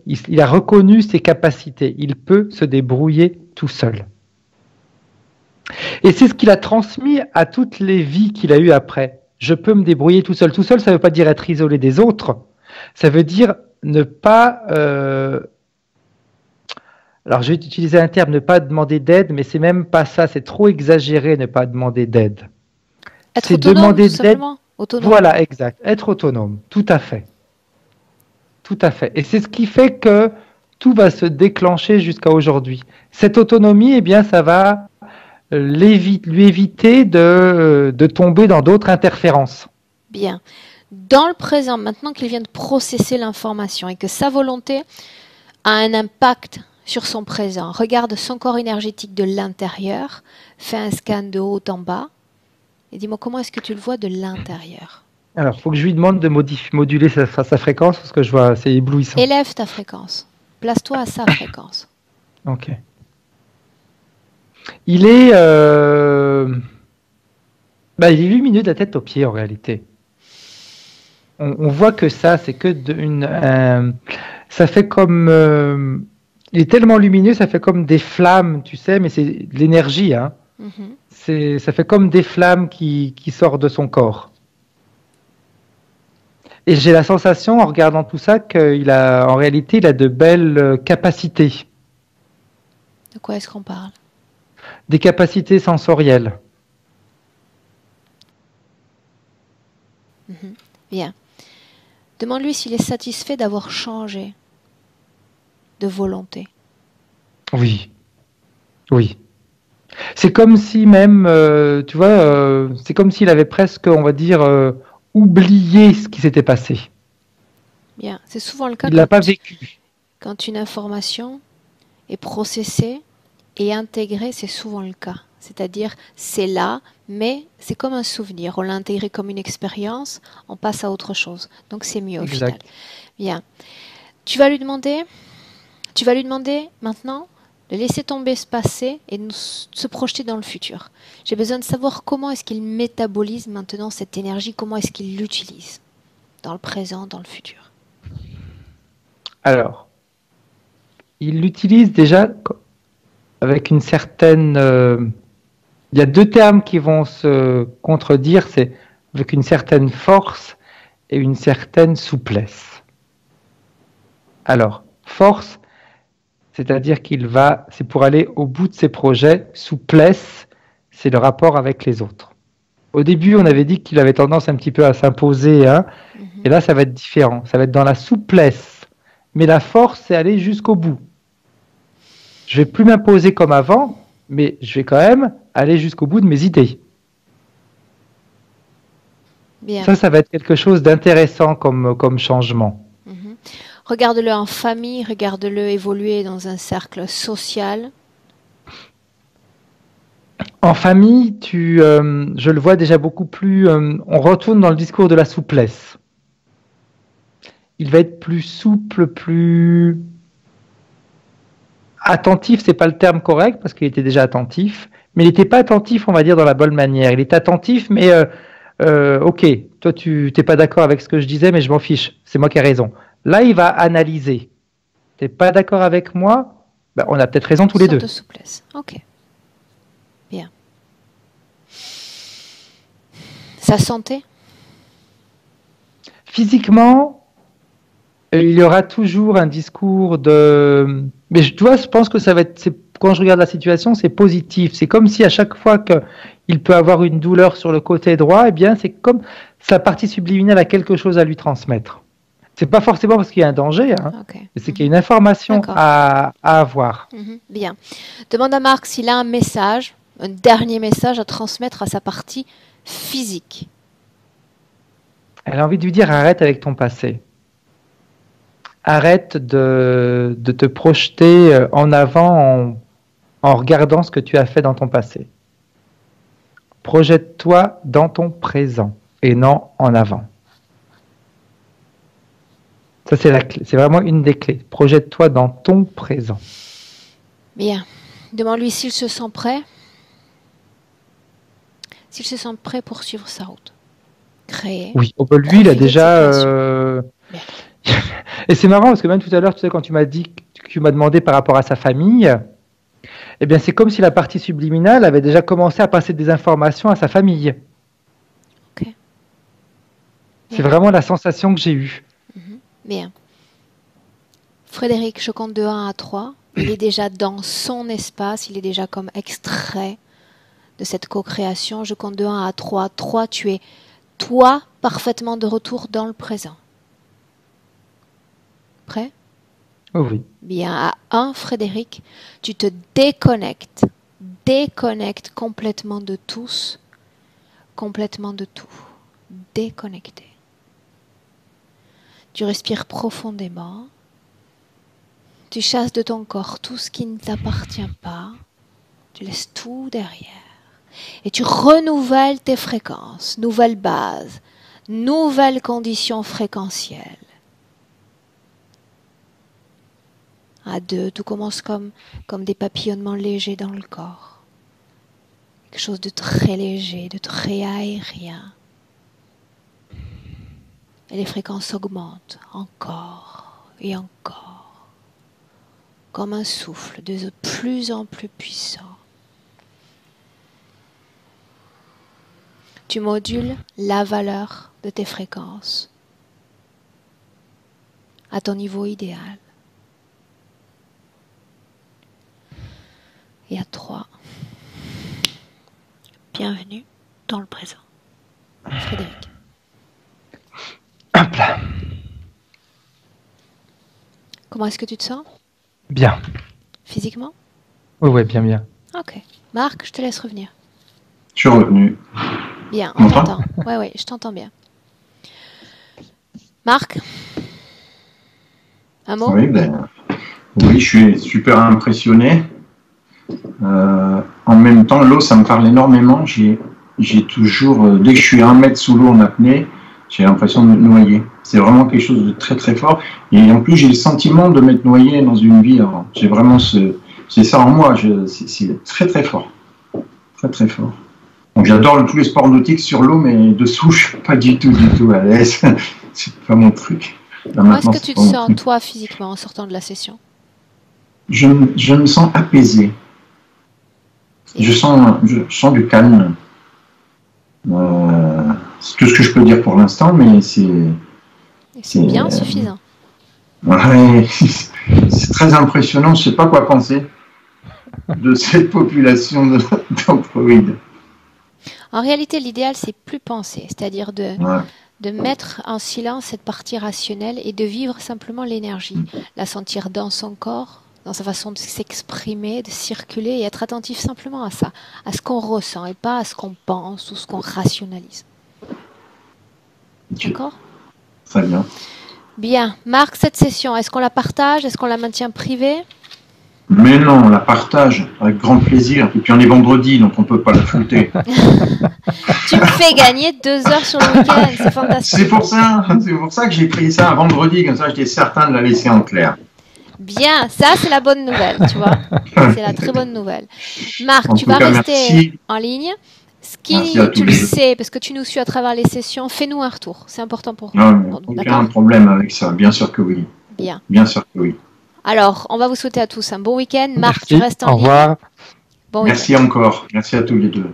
C: il a reconnu ses capacités. Il peut se débrouiller tout seul. Et c'est ce qu'il a transmis à toutes les vies qu'il a eues après. Je peux me débrouiller tout seul. Tout seul, ça ne veut pas dire être isolé des autres. Ça veut dire ne pas... alors, je vais utiliser un terme, ne pas demander d'aide, mais c'est même pas ça. C'est trop exagéré, ne pas demander d'aide.
B: Être autonome,
C: demander
B: tout simplement. Autonome.
C: Voilà, exact. Être autonome, tout à fait. Tout à fait. Et c'est ce qui fait que tout va se déclencher jusqu'à aujourd'hui. Cette autonomie, eh bien, ça va lui éviter de tomber dans d'autres interférences.
B: Bien. Dans le présent, maintenant qu'il vient de processer l'information et que sa volonté a un impact sur son présent, regarde son corps énergétique de l'intérieur, fais un scan de haut en bas, et dis-moi comment est-ce que tu le vois de l'intérieur?
C: Alors, il faut que je lui demande de moduler sa fréquence, parce que je vois, c'est éblouissant.
B: Élève ta fréquence. Place-toi à sa fréquence.
C: Ok. Il est, il est lumineux de la tête aux pieds, en réalité. On voit que ça, c'est que ça fait comme... il est tellement lumineux, ça fait comme des flammes, tu sais, mais c'est de l'énergie, hein. Mm-hmm. Ça fait comme des flammes qui sortent de son corps. Et j'ai la sensation, en regardant tout ça, en réalité, il a de belles capacités.
B: De quoi est-ce qu'on parle?
C: Des capacités sensorielles.
B: Mm-hmm. Bien. Demande-lui s'il est satisfait d'avoir changé de volonté.
C: Oui. Oui. C'est comme si même, tu vois, c'est comme s'il avait presque, on va dire, oublié ce qui s'était passé.
B: Bien, c'est souvent le cas.
C: Il l'a pas vécu.
B: Quand une information est processée et intégrée, c'est souvent le cas. C'est-à-dire, c'est là, mais c'est comme un souvenir. On l'a intégré comme une expérience, on passe à autre chose. Donc c'est mieux au final. Bien. Tu vas lui demander maintenant de laisser tomber ce passé et de se projeter dans le futur. J'ai besoin de savoir comment est-ce qu'il métabolise maintenant cette énergie, comment est-ce qu'il l'utilise dans le présent, dans le futur.
C: Alors, il l'utilise déjà avec une certaine... il y a deux termes qui vont se contredire, c'est avec une certaine force et une certaine souplesse. Alors, force, c'est-à-dire c'est pour aller au bout de ses projets. Souplesse, c'est le rapport avec les autres. Au début, on avait dit qu'il avait tendance un petit peu à s'imposer, hein, et là, ça va être différent. Ça va être dans la souplesse. Mais la force, c'est aller jusqu'au bout. Je vais plus m'imposer comme avant, mais je vais quand même aller jusqu'au bout de mes idées. Bien. Ça va être quelque chose d'intéressant comme changement.
B: Regarde-le en famille, regarde-le évoluer dans un cercle social.
C: En famille, je le vois déjà beaucoup plus... on retourne dans le discours de la souplesse. Il va être plus souple, plus attentif, c'est pas le terme correct, parce qu'il était déjà attentif, mais il n'était pas attentif, on va dire, dans la bonne manière. Il est attentif, mais ok, toi tu n'es pas d'accord avec ce que je disais, mais je m'en fiche, c'est moi qui ai raison. Là, il va analyser. Tu n'es pas d'accord avec moi? Ben, on a peut-être raison tous les deux.
B: De souplesse. Ok. Bien. Sa santé?
C: Physiquement, il y aura toujours un discours de... Mais tu vois, je pense que ça va être... Quand je regarde la situation, c'est positif. C'est comme si à chaque fois qu'il peut avoir une douleur sur le côté droit, eh bien, c'est comme sa partie subliminale a quelque chose à lui transmettre. C'est pas forcément parce qu'il y a un danger, hein, mais c'est qu'il y a une information à avoir.
B: Bien. Demande à Marc s'il a un message, un dernier message à transmettre à sa partie physique.
C: Elle a envie de lui dire arrête avec ton passé. arrête de te projeter en avant en regardant ce que tu as fait dans ton passé. Projette-toi dans ton présent et non en avant. Ça, c'est la clé. C'est vraiment une des clés. Projette-toi dans ton présent.
B: Bien. Demande-lui s'il se sent prêt. S'il se sent prêt pour suivre sa route. Créer.
C: Oui, lui, il a déjà...
B: Bien.
C: Et c'est marrant parce que même tout à l'heure, tu sais, quand tu m'as demandé par rapport à sa famille, eh bien, c'est comme si la partie subliminale avait déjà commencé à passer des informations à sa famille.
B: Ok.
C: C'est vraiment la sensation que j'ai eue.
B: Bien. Frédéric, je compte de 1 à 3. Il est déjà dans son espace, il est déjà comme extrait de cette co-création. Je compte de 1 à 3. 3, tu es toi parfaitement de retour dans le présent. Prêt?
C: Oh oui.
B: Bien, à 1, Frédéric, tu te déconnectes complètement de tous, complètement de tout. Déconnecté. Tu respires profondément. Tu chasses de ton corps tout ce qui ne t'appartient pas. Tu laisses tout derrière. Et tu renouvelles tes fréquences, nouvelles bases, nouvelles conditions fréquentielles. À 2, tout commence comme des papillonnements légers dans le corps. Quelque chose de très léger, de très aérien. Et les fréquences augmentent encore et encore. Comme un souffle de plus en plus puissant. Tu modules la valeur de tes fréquences à ton niveau idéal. Et à 3, bienvenue dans le présent. Frédéric.
C: Hop là.
B: Comment est-ce que tu te sens?
C: Bien.
B: Physiquement?
C: Oui, bien, bien.
B: Ok. Marc, je te laisse revenir.
A: Je suis revenu.
B: Bien, on t'entend. Oui, je t'entends bien. Marc? Un mot?
A: Oui, je suis super impressionné. En même temps, l'eau, ça me parle énormément. J'ai toujours, dès que je suis à 1 mètre sous l'eau en apnée, j'ai l'impression de me noyer. C'est vraiment quelque chose de très très fort. Et en plus, j'ai le sentiment de m'être noyé dans une vie avant. J'ai vraiment c'est ça en moi. C'est très très fort. Très très fort. Donc j'adore tous les sports nautiques sur l'eau, mais dessous, je suis pas du tout à l'aise. C'est pas mon truc.
B: Comment est-ce que tu te sens, toi, physiquement, en sortant de la session?
A: Je me sens apaisé. Je sens du calme. C'est tout ce que je peux dire pour l'instant, mais
B: c'est bien suffisant.
A: Ouais, c'est très impressionnant. Je ne sais pas quoi penser de cette population d'androïdes.
B: En réalité, l'idéal, c'est plus penser, c'est-à-dire de mettre en silence cette partie rationnelle et de vivre simplement l'énergie, la sentir dans son corps, dans sa façon de s'exprimer, de circuler et être attentif simplement à ça, à ce qu'on ressent et pas à ce qu'on pense ou ce qu'on rationalise. D'accord ?
A: Très bien.
B: Bien. Marc, cette session, est-ce qu'on la partage? Est-ce qu'on la maintient privée?
A: Mais non, on la partage avec grand plaisir. Et puis on est vendredi, donc on ne peut pas la flouter.
B: Tu me fais gagner 2 heures sur le week-end, c'est fantastique.
A: C'est pour ça que j'ai pris ça un vendredi, comme ça j'étais certain de la laisser en clair.
B: Bien, ça c'est la bonne nouvelle, tu vois. C'est la très bonne nouvelle. Marc, tu vas rester en ligne. Tu le sais, parce que tu nous suis à travers les sessions, fais-nous un retour. C'est important pour nous.
A: Aucun problème avec ça, bien sûr que oui.
B: Bien.
A: Bien sûr que oui.
B: Alors, on va vous souhaiter à tous un bon week-end. Marc,
C: Merci.
B: tu restes en ligne.
C: Au revoir.
B: Bon
A: Merci encore. Merci à tous les deux.